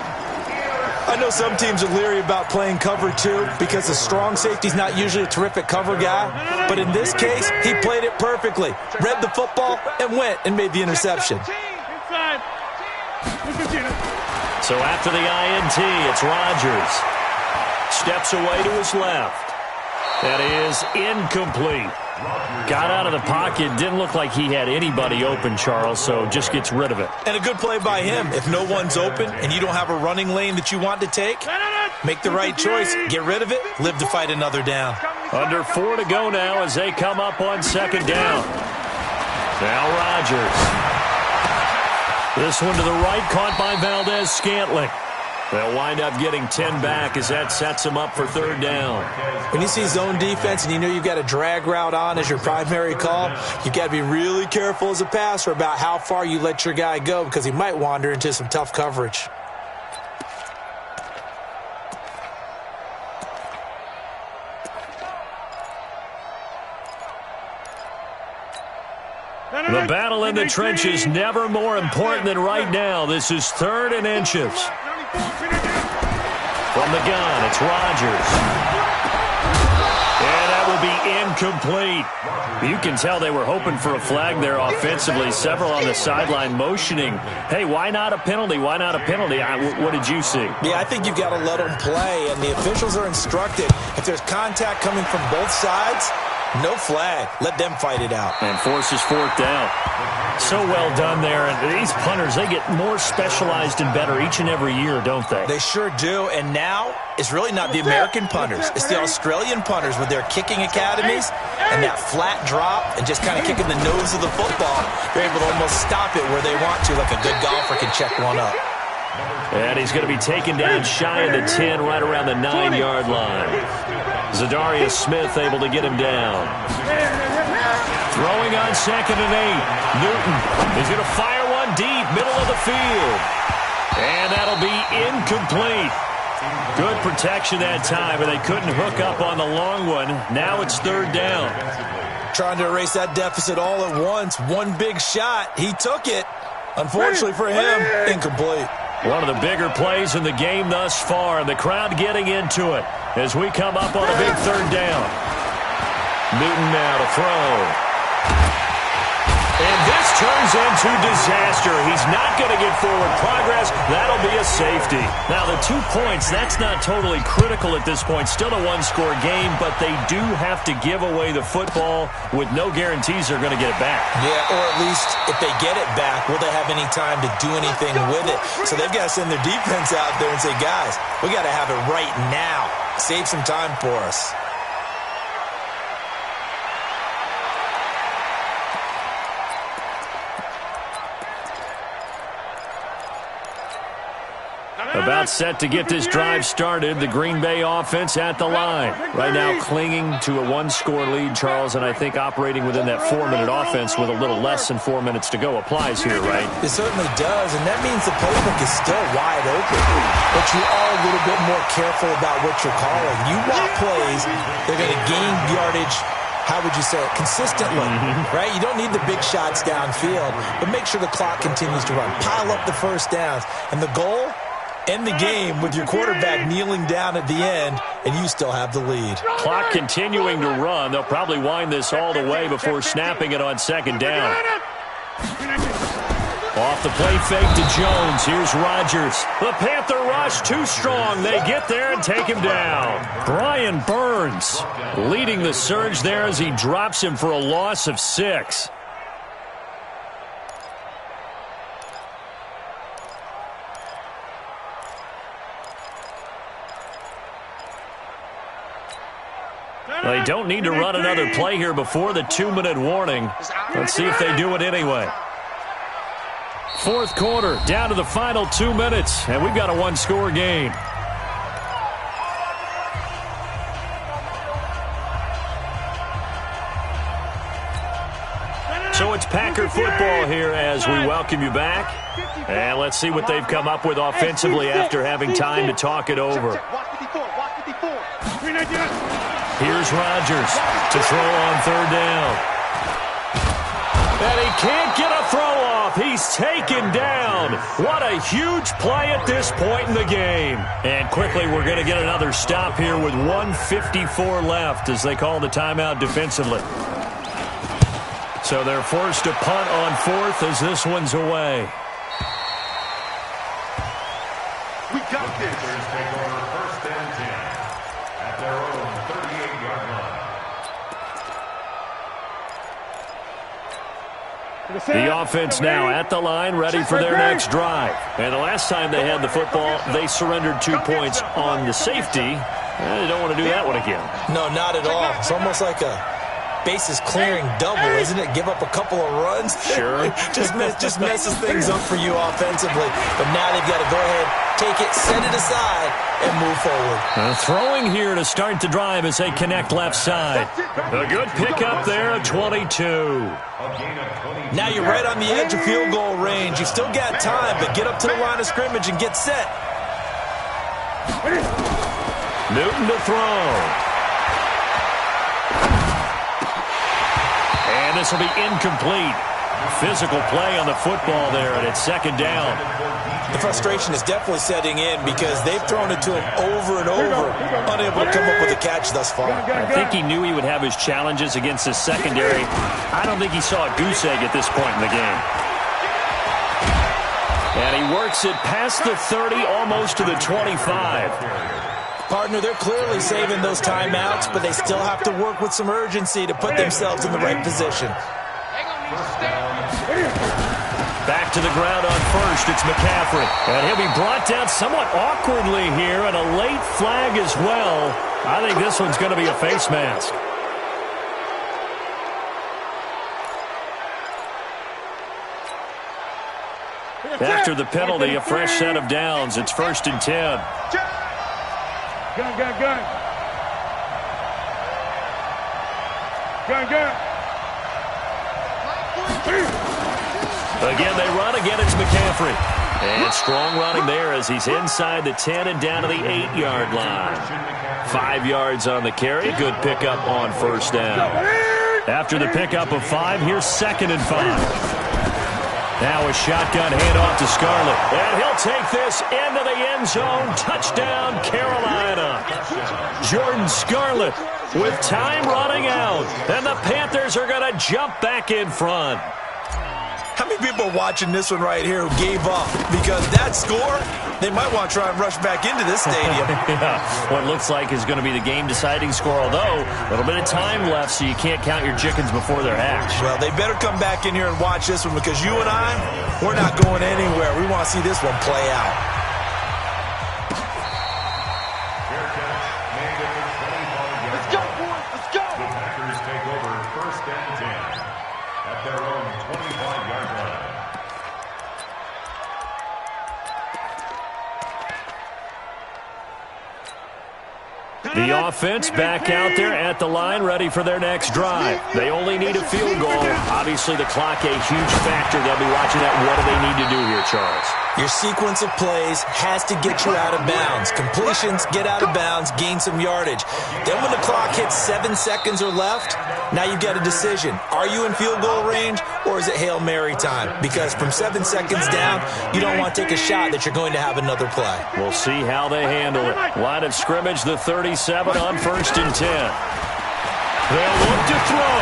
I know some teams are leery about playing cover 2 because the strong safety's not usually a terrific cover guy. But in this case, he played it perfectly. Read the football and went and made the interception. So after the INT, it's Rodgers. Steps away to his left. That is incomplete. Got out of the pocket. Didn't look like he had anybody open, Charles, so just gets rid of it. And a good play by him. If no one's open and you don't have a running lane that you want to take, make the right choice. Get rid of it. Live to fight another down. Under 4 to go now as they come up on 2nd down. Now Rodgers. This one to the right, caught by Valdez-Scantling. They'll wind up getting 10 back as that sets them up for 3rd down. When you see zone defense and you know you've got a drag route on as your primary call, you've got to be really careful as a passer about how far you let your guy go because he might wander into some tough coverage. The battle in the trenches never more important than right now. This is 3rd and inches. From the gun, it's Rodgers. incomplete. You can tell they were hoping for a flag there offensively. Several on the sideline motioning, hey, why not a penalty? Why not a penalty? What did you see? Yeah, I think you've got to let them play, and the officials are instructed. If there's contact coming from both sides, no flag. Let them fight it out. And forces fourth down. So well done there. And these punters, they get more specialized and better each and every year, don't they? They sure do. And now it's really not the American punters. It's the Australian punters with their kicking academies and that flat drop and just kind of kicking the nose of the football. They're able to almost stop it where they want to, like a good golfer can check one up. And he's going to be taken down shy of the 10, right around the 9-yard line. Zadarius Smith able to get him down. Throwing on 2nd and 8. Newton is going to fire one deep, middle of the field. And that'll be incomplete. Good protection that time, but they couldn't hook up on the long one. Now it's 3rd down. Trying to erase that deficit all at once. One big shot. He took it. Unfortunately for him, incomplete. One of the bigger plays in the game thus far, and the crowd getting into it as we come up on a big 3rd down. Newton now to throw. And this turns into disaster. He's not going to get forward progress. That'll be a safety. Now, the 2 points, that's not totally critical at this point. Still a one-score game, but they do have to give away the football with no guarantees they're going to get it back. Yeah, or at least if they get it back, will they have any time to do anything with it? So they've got to send their defense out there and say, guys, we got to have it right now. Save some time for us. About set to get this drive started. The Green Bay offense at the line. Right now clinging to a one-score lead, Charles, and I think operating within that 4-minute offense with a little less than 4 minutes to go applies here, right? It certainly does, and that means the playbook is still wide open. But you are a little bit more careful about what you're calling. You want plays, they're going to gain yardage, how would you say it, consistently, right? You don't need the big shots downfield, but make sure the clock continues to run. Pile up the first downs, and the goal, end the game with your quarterback kneeling down at the end, and you still have the lead. Clock continuing to run. They'll probably wind this all the way before snapping it on 2nd down. Off the play fake to Jones. Here's Rodgers. The Panther rush too strong. They get there and take him down. Brian Burns leading the surge there as he drops him for a loss of 6. They don't need to run another play here before the 2-minute warning. Let's see if they do it anyway. 4th quarter, down to the final 2 minutes, and we've got a one-score game. So it's Packer football here as we welcome you back. And let's see what they've come up with offensively after having time to talk it over. Here's Rodgers to throw on 3rd down. And he can't get a throw off. He's taken down. What a huge play at this point in the game. And quickly we're going to get another stop here with 1:54 left as they call the timeout defensively. So they're forced to punt on 4th as this one's away. We got this. Take over 1st and 10 at their own 38-yard line. The offense now at the line, ready for their next drive. And the last time they had the football, they surrendered 2 points on the safety. They don't want to do that one again. No, not at all. It's almost like a bases clearing double, isn't it? Give up a couple of runs. Sure. just messes things up for you offensively. But now they've got to go ahead, take it, set it aside, and move forward. Throwing here to start the drive as they connect left side. A good pickup there at 22. Now you're right on the edge of field goal range. You've still got time, but get up to the line of scrimmage and get set. Newton to throw. And this will be incomplete. Physical play on the football there, and it's second down. The frustration is definitely setting in because they've thrown it to him over and over, unable to come up with a catch thus far. I think he knew he would have his challenges against his secondary. I don't think he saw a goose egg at this point in the game. And he works it past the 30, almost to the 25. Partner, they're clearly saving those timeouts, but they still have to work with some urgency to put themselves in the right position. Back to the ground on first, it's McCaffrey. And he'll be brought down somewhat awkwardly here, and a late flag as well. I think this one's going to be a face mask. After the penalty, a fresh set of downs. It's 1st and 10. Gun. Gun. Again, they run. Again, it's McCaffrey. And strong running there as he's inside the 10 and down to the 8-yard line. 5 yards on the carry. Good pickup on first down. After the pickup of 5, here's 2nd and 5. Now a shotgun handoff to Scarlett. And he'll take this into the end zone. Touchdown, Carolina. Jordan Scarlett with time running out. And the Panthers are going to jump back in front. How many people are watching this one right here who gave up? Because that score, they might want to try and rush back into this stadium. Yeah, what looks like is going to be the game-deciding score, although a little bit of time left, so you can't count your chickens before they're hatched. Well, they better come back in here and watch this one because you and I, we're not going anywhere. We want to see this one play out. Let's go, boys. Let's go. The Packers take over 1st and 10 at their own 25-yard line. The offense back out there at the line, ready for their next drive. They only need a field goal. Obviously, the clock a huge factor. They'll be watching that. What do they need to do here, Charles? Your sequence of plays has to get you out of bounds. Completions, get out of bounds, gain some yardage. Then when the clock hits 7 seconds or left, now you've got a decision. Are you in field goal range or is it Hail Mary time? Because from 7 seconds down, you don't want to take a shot that you're going to have another play. We'll see how they handle it. Line of scrimmage, the 37 on 1st and 10. They'll look to throw.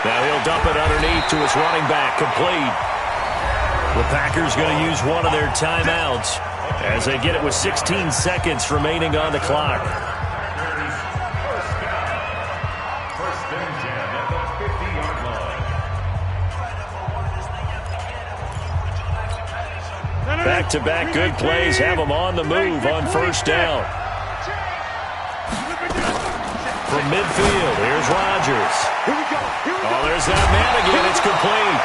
Now he'll dump it underneath to his running back, complete. The Packers going to use one of their timeouts as they get it with 16 seconds remaining on the clock. First and 10 at the 50-yard line. Back-to-back good plays have them on the move on first down. From midfield, here's Rodgers. Oh, there's that man again. It's complete.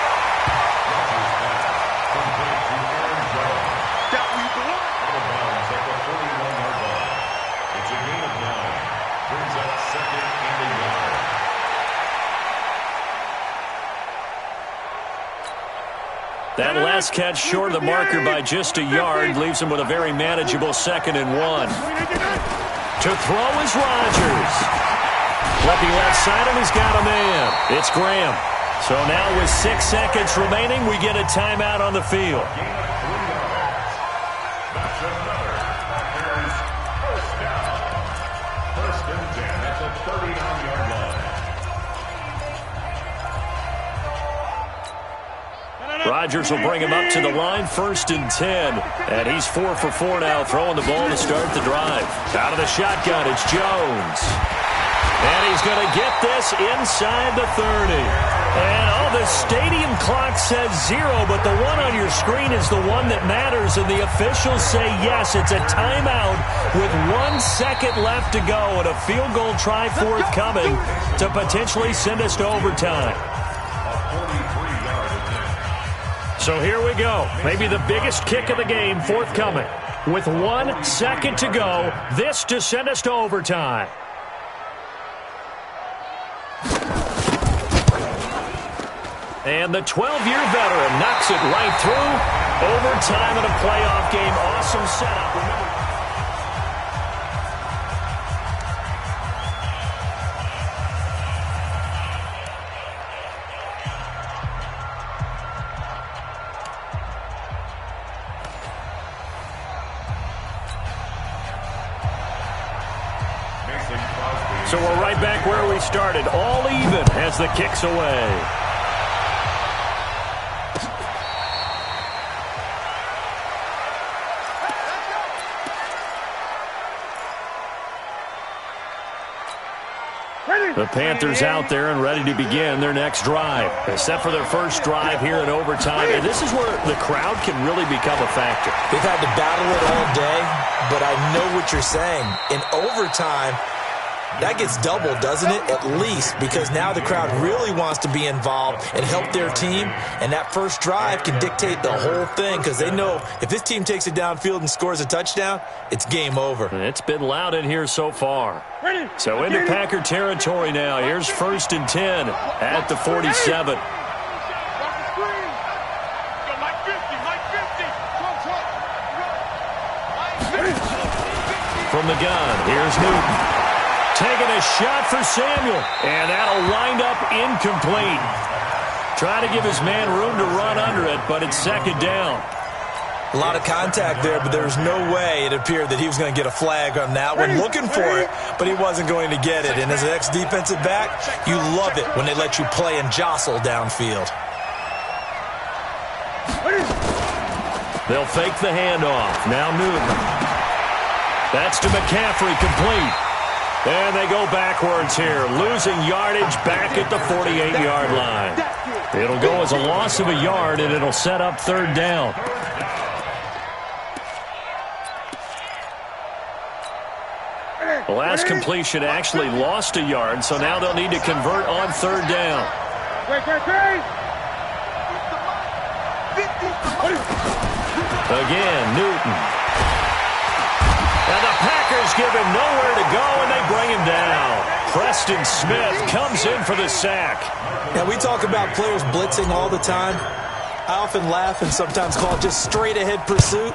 That last catch short of the marker by just a yard leaves him with a very manageable 2nd and 1. To throw is Rodgers. Flipping left side, and he's got a man. It's Graham. So now with 6 seconds remaining, we get a timeout on the field. That's another Packers first down. 1st and 10 at the 39-yard line. Rodgers will bring him up to the line, 1st and 10. And he's 4 for 4 now, throwing the ball to start the drive. Out of the shotgun, it's Jones. And he's going to get this inside the 30. And, the stadium clock says 0, but the one on your screen is the one that matters. And the officials say, yes, it's a timeout with 1 second left to go and a field goal try forthcoming to potentially send us to overtime. So here we go. Maybe the biggest kick of the game forthcoming. With 1 second to go, this to send us to overtime. And the 12-year veteran knocks it right through. Overtime in a playoff game. Awesome setup. Remember, So we're right back where we started. All even as the kick's away. The Panthers out there and ready to begin their next drive. Except for their first drive here in overtime. And this is where the crowd can really become a factor. They've had to battle it all day, but I know what you're saying. In overtime, that gets doubled, doesn't it? At least, because now the crowd really wants to be involved and help their team. And that first drive can dictate the whole thing because they know if this team takes it downfield and scores a touchdown, it's game over. It's been loud in here so far. So into Packer territory now. Here's 1st and 10 at the 47. From the gun, here's Newton. Taking a shot for Samuel, and that'll wind up incomplete. Trying to give his man room to run under it, but it's 2nd down. A lot of contact there, but there's no way it appeared that he was going to get a flag on that one. Looking for it, but he wasn't going to get it. And as an ex-defensive back, you love it when they let you play and jostle downfield. They'll fake the handoff. Now Newton. That's to McCaffrey, complete. And they go backwards here, losing yardage back at the 48-yard line. It'll go as a loss of a yard, and it'll set up 3rd down. The last completion actually lost a yard, so now they'll need to convert on 3rd down. Again, Newton. And the Packers give him nowhere to go, and they bring him down. Preston Smith comes in for the sack. Now, we talk about players blitzing all the time. I often laugh and sometimes call it just straight-ahead pursuit.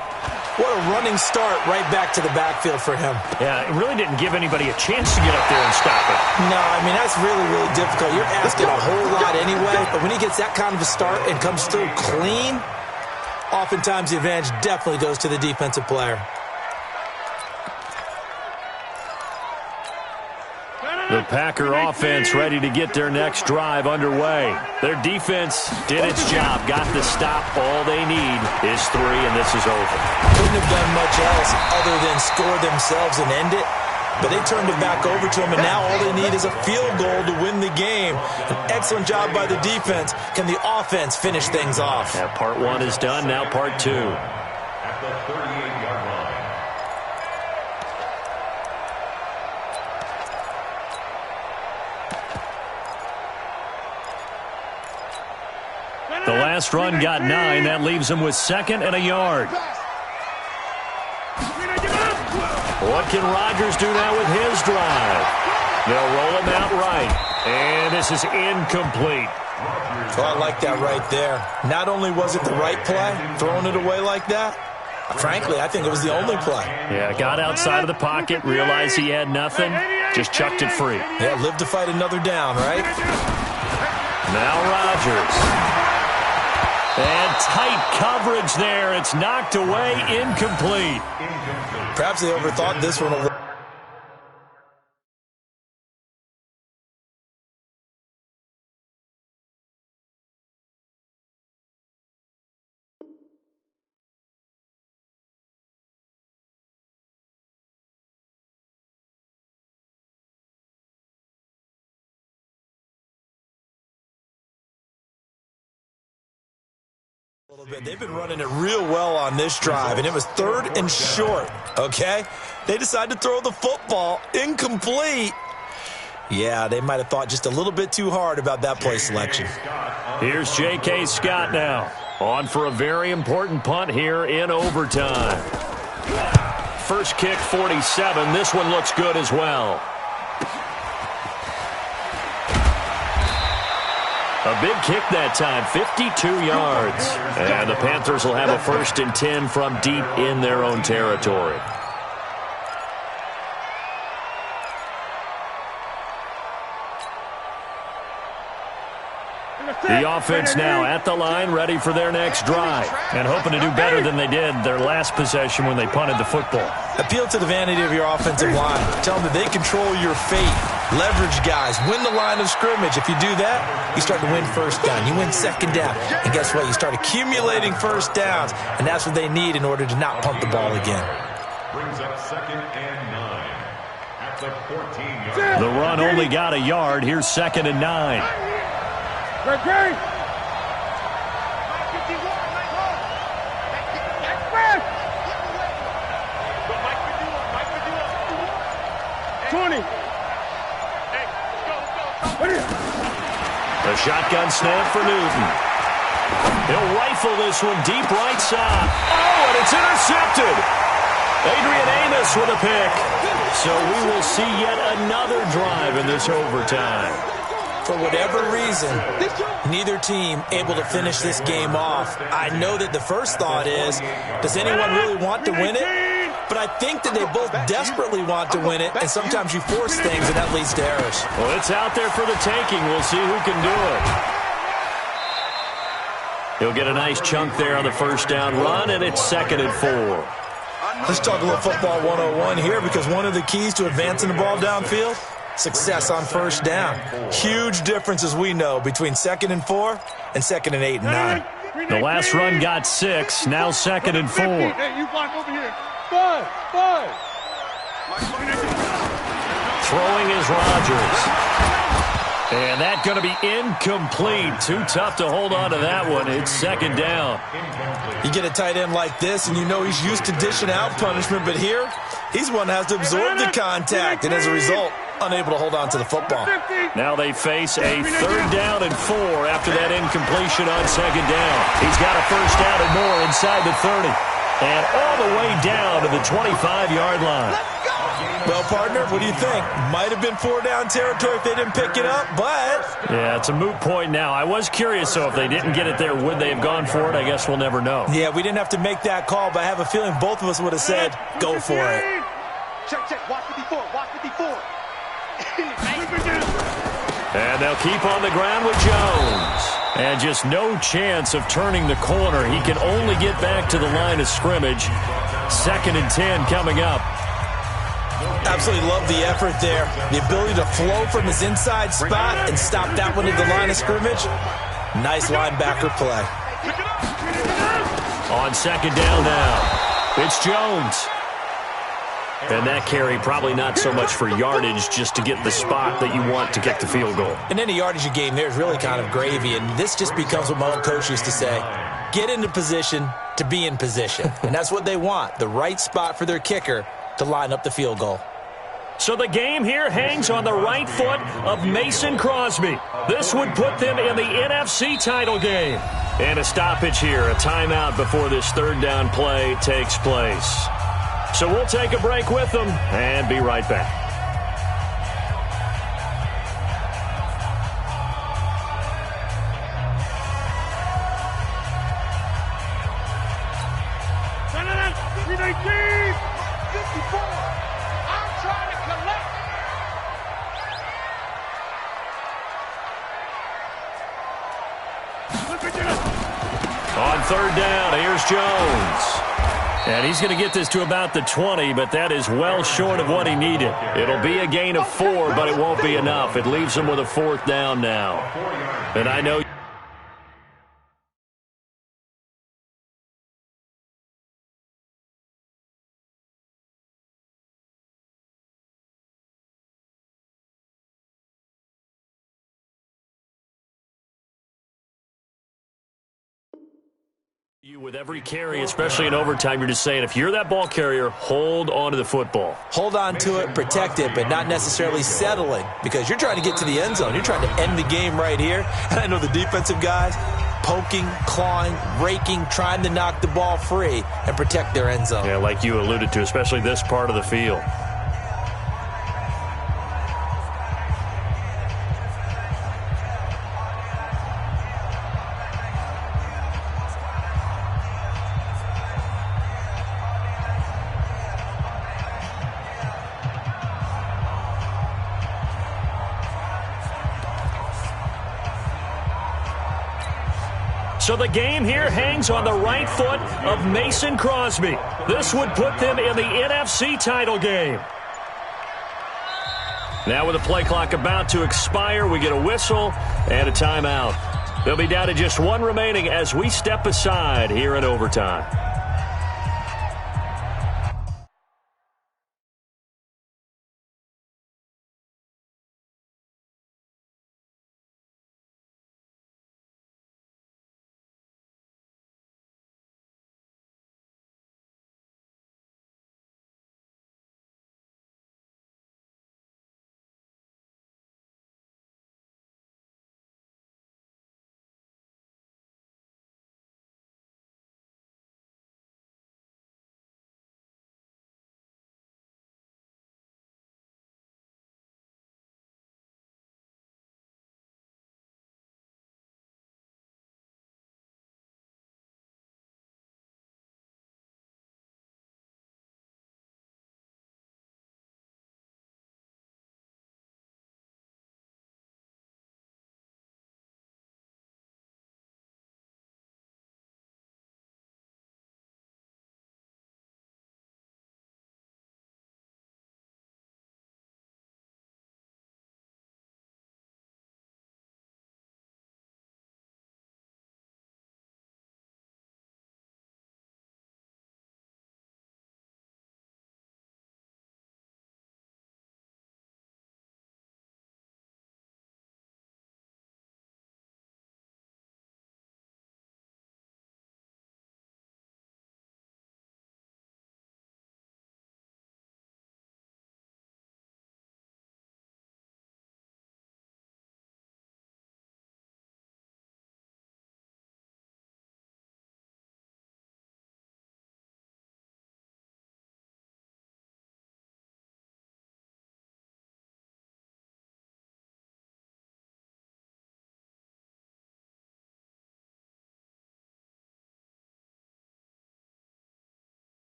What a running start right back to the backfield for him. Yeah, it really didn't give anybody a chance to get up there and stop it. No, I mean, that's really, really difficult. You're asking a whole lot anyway, but when he gets that kind of a start and comes through clean, oftentimes the advantage definitely goes to the defensive player. The Packer offense ready to get their next drive underway. Their defense did its job, got the stop. All they need is 3, and this is over. Couldn't have done much else other than score themselves and end it. But they turned it back over to them, and now all they need is a field goal to win the game. An excellent job by the defense. Can the offense finish things off? Yeah, part 1 is done, now part 2. At the 38-yard line. The last run got 9. That leaves him with 2nd and a yard. What can Rodgers do now with his drive? They'll roll him out right. And this is incomplete. Oh, I like that right there. Not only was it the right play, throwing it away like that, frankly, I think it was the only play. Yeah, got outside of the pocket, realized he had nothing, just chucked it free. Yeah, live to fight another down, right? Now Rodgers. And tight coverage there. It's knocked away, incomplete. Perhaps they overthought this one a little. They've been running it real well on this drive, and it was 3rd and short, okay? They decided to throw the football incomplete. Yeah, they might have thought just a little bit too hard about that play selection. Here's J.K. Scott now, on for a very important punt here in overtime. First kick, 47. This one looks good as well. A big kick that time, 52 yards. And the Panthers will have a 1st and 10 from deep in their own territory. The offense now at the line, ready for their next drive, and hoping to do better than they did their last possession when they punted the football. Appeal to the vanity of your offensive line. Tell them that they control your fate. Leverage guys, win the line of scrimmage. If you do that, you start to win first down. You win second down. And guess what? You start accumulating first downs, and that's what they need in order to not punt the ball again. Brings up 2nd and 9 at the 14-yard line. The run only got a yard. Here's 2nd and 9. Great. 20. The shotgun snap for Newton. He'll rifle this one deep right side. Oh, and it's intercepted. Adrian Amos with a pick. So we will see yet another drive in this overtime. For whatever reason, neither team able to finish this game off. I know that the first thought is, does anyone really want to win it? But I think that they both desperately want to win it, and sometimes you force things, and that leads to errors. Well, it's out there for the taking. We'll see who can do it. He'll get a nice chunk there on the first down run, and it's 2nd and 4. Let's talk a little football 101 here, because one of the keys to advancing the ball downfield, success on first down. Huge difference, as we know, between 2nd and 4 and 2nd and 8 and 9. The last run got 6, now 2nd and 4. Hey, you block over here. 5. Throwing is Rodgers. And that's going to be incomplete. Too tough to hold on to that one. It's 2nd down. You get a tight end like this, and you know he's used to dishing out punishment, but here, he's one that has to absorb the contact, and as a result, unable to hold on to the football. Now they face a 3rd down and 4 after that incompletion on 2nd down. He's got a first down and more inside the 30. And all the way down to the 25-yard line. Well, partner, what do you think? Might have been 4-down territory if they didn't pick it up, but... Yeah, it's a moot point now. I was curious, though, if they didn't get it there, would they have gone for it? I guess we'll never know. Yeah, we didn't have to make that call, but I have a feeling both of us would have said, go for it. Check. Watch 54. And they'll keep on the ground with Jones. And just no chance of turning the corner. He can only get back to the line of scrimmage. 2nd and 10 coming up. Absolutely love the effort there. The ability to flow from his inside spot and stop that one at the line of scrimmage. Nice linebacker play. On 2nd down now, it's Jones. And that carry probably not so much for yardage, just to get the spot that you want to get the field goal. In any yardage game, there's really kind of gravy, and this just becomes what my old coach used to say, get into position to be in position. And that's what they want, the right spot for their kicker to line up the field goal. So the game here hangs on the right foot of Mason Crosby. This would put them in the NFC title game. And a stoppage here, a timeout before this 3rd down play takes place. So we'll take a break with them and be right back. On 3rd down, here's Jones. And he's going to get this to about the 20, but that is well short of what he needed. It'll be a gain of 4, but it won't be enough. It leaves him with a 4th down now. And I know you with every carry, especially in overtime, you're just saying, if you're that ball carrier, hold on to the football. Hold on to it, protect it, but not necessarily settling, because you're trying to get to the end zone. You're trying to end the game right here. And I know the defensive guys poking, clawing, raking, trying to knock the ball free and protect their end zone. Yeah, like you alluded to, especially this part of the field. So the game here hangs on the right foot of Mason Crosby. This would put them in the NFC title game. Now with the play clock about to expire, we get a whistle and a timeout. They'll be down to just one remaining as we step aside here in overtime.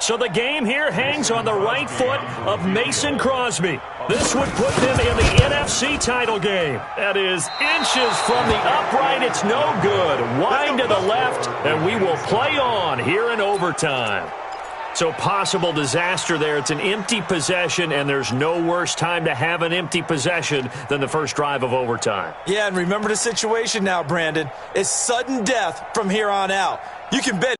So the game here hangs on the right foot of Mason Crosby. This would put them in the NFC title game. That is inches from the upright. It's no good. Wide to the left, and we will play on here in overtime. So possible disaster there. It's an empty possession, and there's no worse time to have an empty possession than the first drive of overtime. Yeah, and remember the situation now, Brandon. It's sudden death from here on out. You can bet.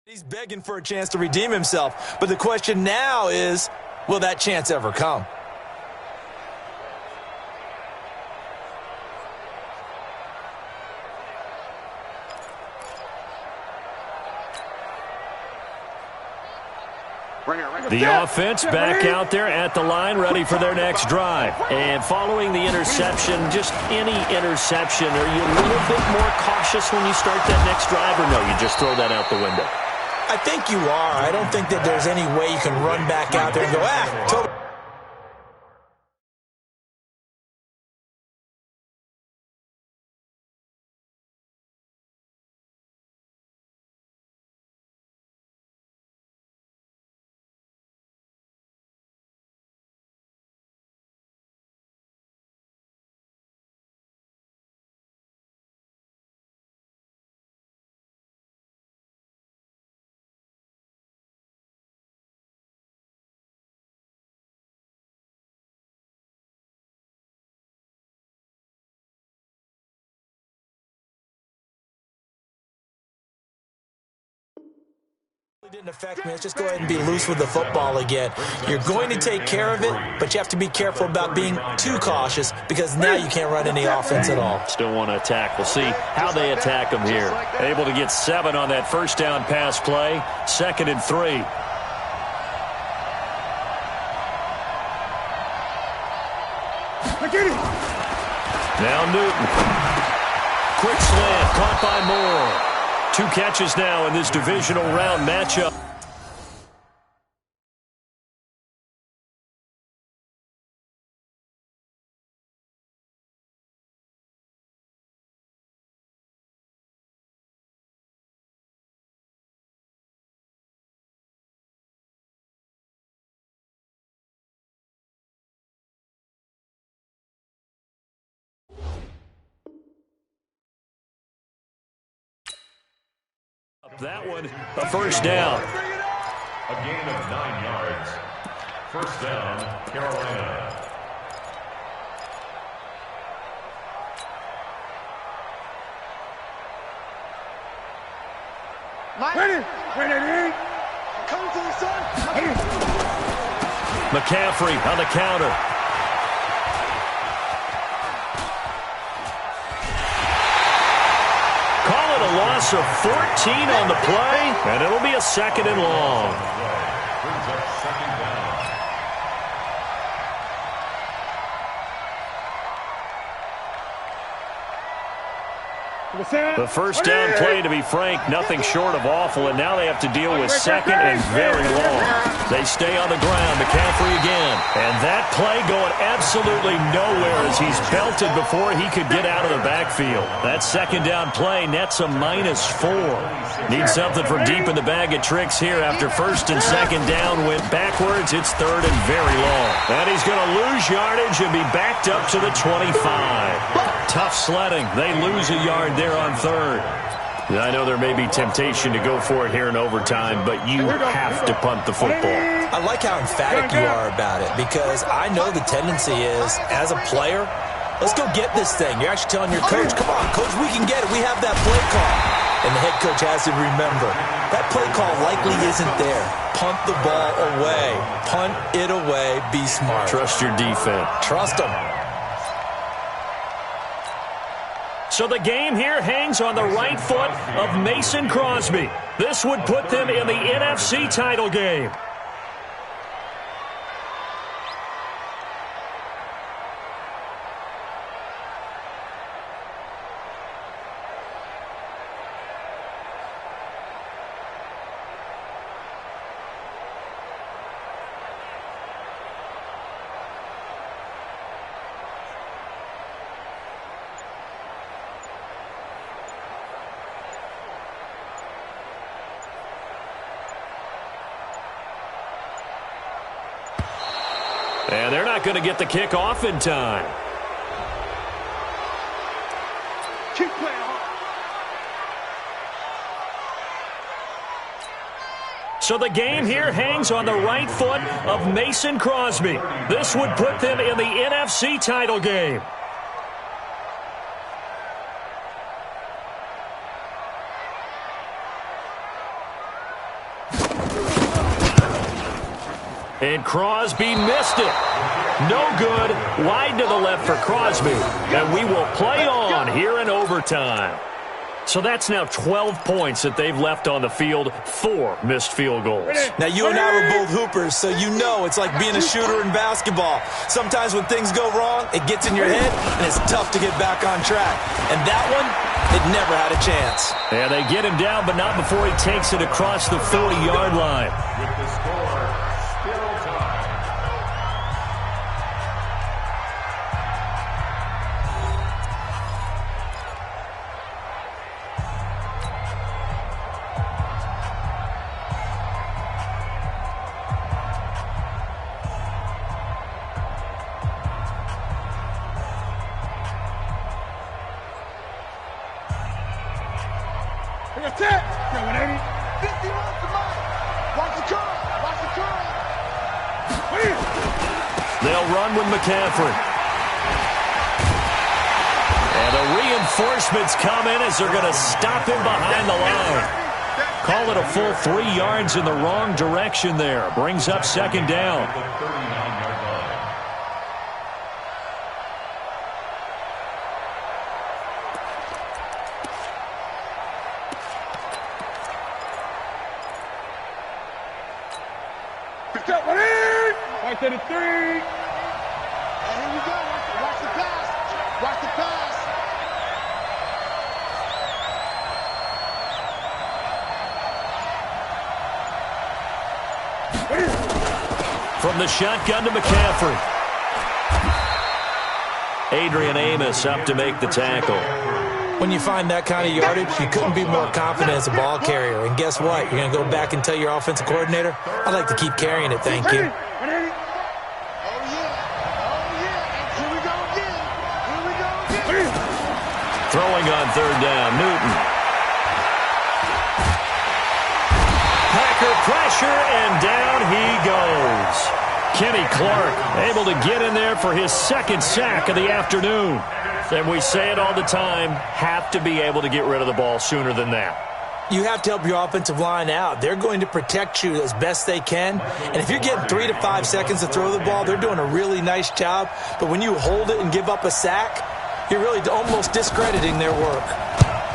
He's begging for a chance to redeem himself. But the question now is, will that chance ever come? The offense back out there at the line, ready for their next drive. And following the interception, just any interception, are you a little bit more cautious when you start that next drive, or no, you just throw that out the window? I think you are. I don't think that there's any way you can run back out there and go, totally. Didn't affect me. Let's just go ahead and be loose with the football again. You're going to take care of it, but you have to be careful about being too cautious because now you can't run any offense at all. Still want to attack. We'll see how they attack them here. Able to get 7 on that first down pass play. 2nd and 3. Now Newton. Quick slant caught by Moore. 2 catches now in this divisional round matchup. That one, a first down. A gain of 9 yards. First down, Carolina. Come to the sun. McCaffrey on the counter. Call it a loss of 14 on the play, and it'll be a 2nd and long. Brings up 2nd down. The first down play, to be frank, nothing short of awful, and now they have to deal with 2nd and very long. They stay on the ground. McCaffrey again. And that play going absolutely nowhere as he's belted before he could get out of the backfield. That 2nd down play nets a -4. Need something from deep in the bag of tricks here after 1st and 2nd down went backwards. It's 3rd and very long. And he's going to lose yardage and be backed up to the 25. Tough sledding. They lose a yard there on 3rd. I know there may be temptation to go for it here in overtime, but you have to punt the football. I like how emphatic you are about it because I know the tendency is, as a player, let's go get this thing. You're actually telling your coach, come on, coach, we can get it. We have that play call. and the head coach has to remember, that play call likely isn't there. Punt the ball away. Punt it away. Be smart. Trust your defense. Trust them. So the game here hangs on the right foot of Mason Crosby. This would put them in the NFC title game. And they're not going to get the kick off in time. Keep playing hard. So the game here hangs on the right foot of Mason Crosby. This would put them in the NFC title game. And Crosby missed it. No good. Wide to the left for Crosby. And we will play on here in overtime. So that's now 12 points that they've left on the field. 4 missed field goals. Now, you and I were both hoopers, so you know it's like being a shooter in basketball. Sometimes when things go wrong, it gets in your head, and it's tough to get back on track. And that one, it never had a chance. And they get him down, but not before he takes it across the 40-yard line. With the score, still tied. That's it. Go, 180. 50 runs to mine. Watch the curl. Watch the curl. They'll run with McCaffrey. And the reinforcements come in as they're going to stop him behind the line. Call it a full 3 yards in the wrong direction there. Brings up second down. The 39-yard line. Pick up, 180. Right to the 3. And here we go. Watch the pass. Watch the pass. From the shotgun to McCaffrey. Adrian Amos up to make the tackle. When you find that kind of yardage, you couldn't be more confident as a ball carrier. And guess what? You're going to go back and tell your offensive coordinator, I'd like to keep carrying it, thank you. 180. Oh, yeah. Oh, yeah. Here we go again. Here we go again. Throwing on third down, Newton. Packer pressure, and down he goes. Kenny Clark able to get in there for his second sack of the afternoon. And we say it all the time, have to be able to get rid of the ball sooner than that. You have to help your offensive line out. They're going to protect you as best they can. And if you're getting 3 to 5 seconds to throw the ball, they're doing a really nice job. But when you hold it and give up a sack, you're really almost discrediting their work.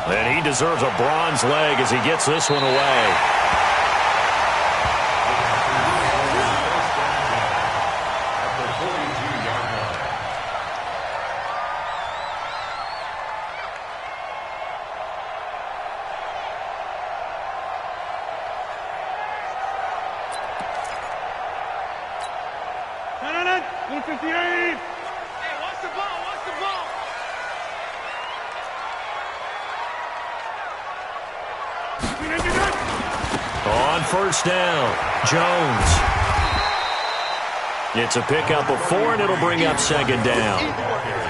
And he deserves a bronze leg as he gets this one away. No. 158. Hey, watch the ball. Watch the ball. On first down, Jones. It's a pickup of 4, and it'll bring up second down.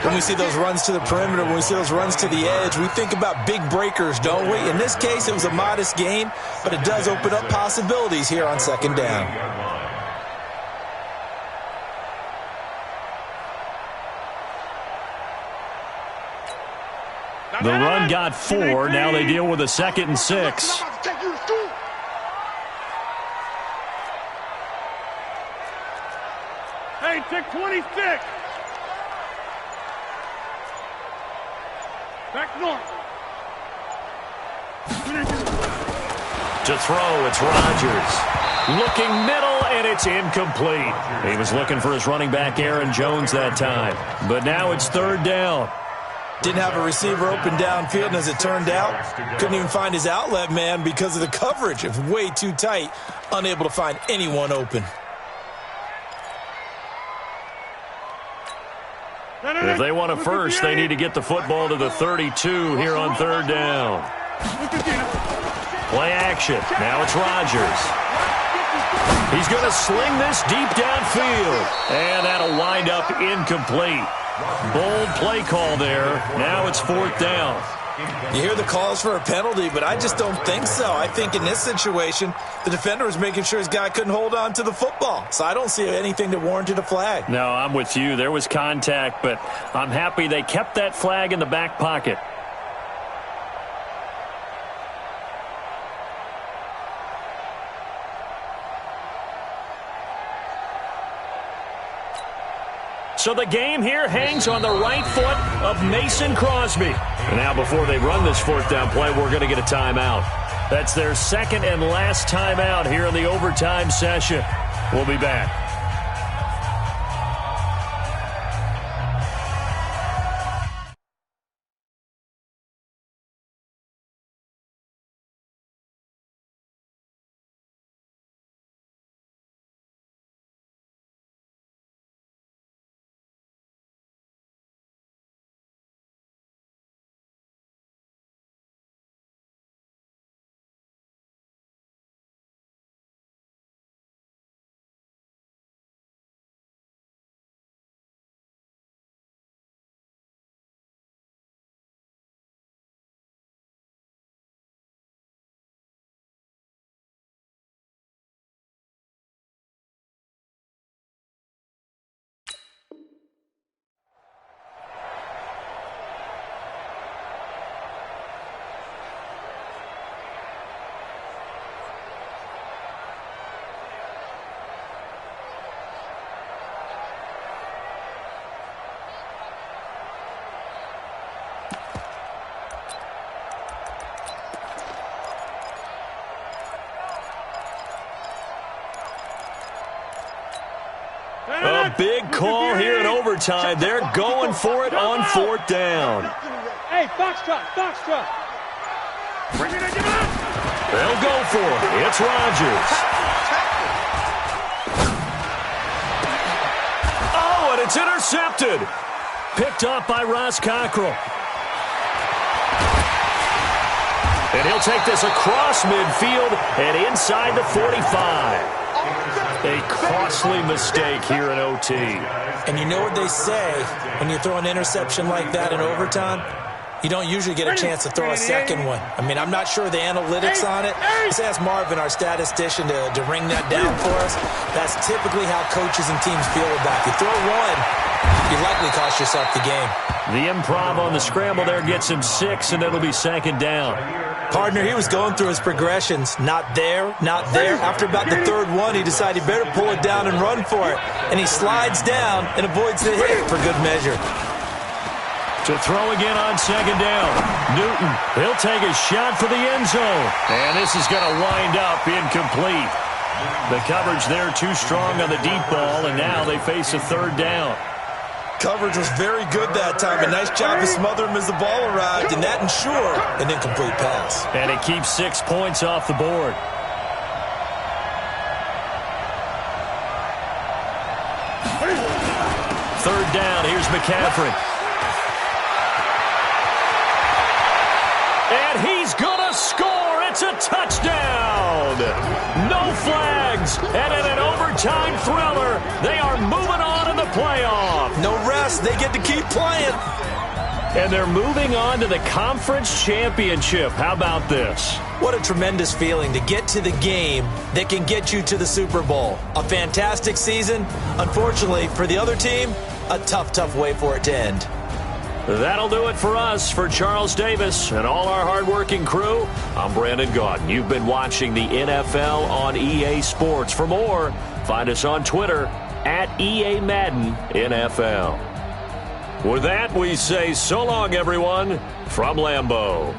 When we see those runs to the perimeter, when we see those runs to the edge, we think about big breakers, don't we? In this case, it was a modest gain, but it does open up possibilities here on second down. The run got 4. Now they deal with a 2nd and 6. Hey, take 26. Back north. To throw, it's Rodgers. Looking middle, and it's incomplete. He was looking for his running back, Aaron Jones, that time. But now it's 3rd down. Didn't have a receiver open downfield, and as it turned out, couldn't even find his outlet man because of the coverage. It was way too tight, unable to find anyone open. If they want a first, they need to get the football to the 32 here on 3rd down. Play action. Now it's Rodgers. He's going to sling this deep downfield. And that'll wind up incomplete. Bold play call there. Now it's 4th down. You hear the calls for a penalty, but I just don't think so. I think in this situation, the defender was making sure his guy couldn't hold on to the football. So I don't see anything that warranted a flag. No, I'm with you. There was contact, but I'm happy they kept that flag in the back pocket. So the game here hangs on the right foot of Mason Crosby. And now before they run this 4th down play, we're going to get a timeout. That's their 2nd and last timeout here in the overtime session. We'll be back. A big call here in overtime. They're going for it on 4th down. Hey, Foxtrot, Foxtrot. They'll go for it. It's Rodgers. Oh, and it's intercepted. Picked up by Ross Cockrell. And he'll take this across midfield and inside the 45. A costly mistake here in OT. And you know what they say, when you throw an interception like that in overtime, you don't usually get a chance to throw a second one. I mean, I'm not sure the analytics on it. Let's ask Marvin, our statistician, to ring that down for us. That's typically how coaches and teams feel about it. You throw one, you likely cost yourself the game. The improv on the scramble there gets him 6, and it'll be 2nd down. Partner, he was going through his progressions. Not there, not there. After about the 3rd one, he decided he better pull it down and run for it. And he slides down and avoids the hit for good measure. To throw again on 2nd down. Newton, he'll take a shot for the end zone. And this is going to wind up incomplete. The coverage there too strong on the deep ball, and now they face a 3rd down. Coverage was very good that time. A nice job to smother him as the ball arrived, and that ensured an incomplete pass. And it keeps 6 points off the board. Third down, here's McCaffrey. And he's gonna score! It's a touchdown! No flags, and in an overtime thriller, they are moving on in the playoff. No rest, they get to keep playing. And they're moving on to the conference championship. How about this? What a tremendous feeling to get to the game that can get you to the Super Bowl. A fantastic season. Unfortunately, for the other team, a tough, tough way for it to end. That'll do it for us. For Charles Davis and all our hardworking crew, I'm Brandon Gaudin. You've been watching the NFL on EA Sports. For more, find us on Twitter at EA Madden NFL. With that, we say so long, everyone, from Lambeau.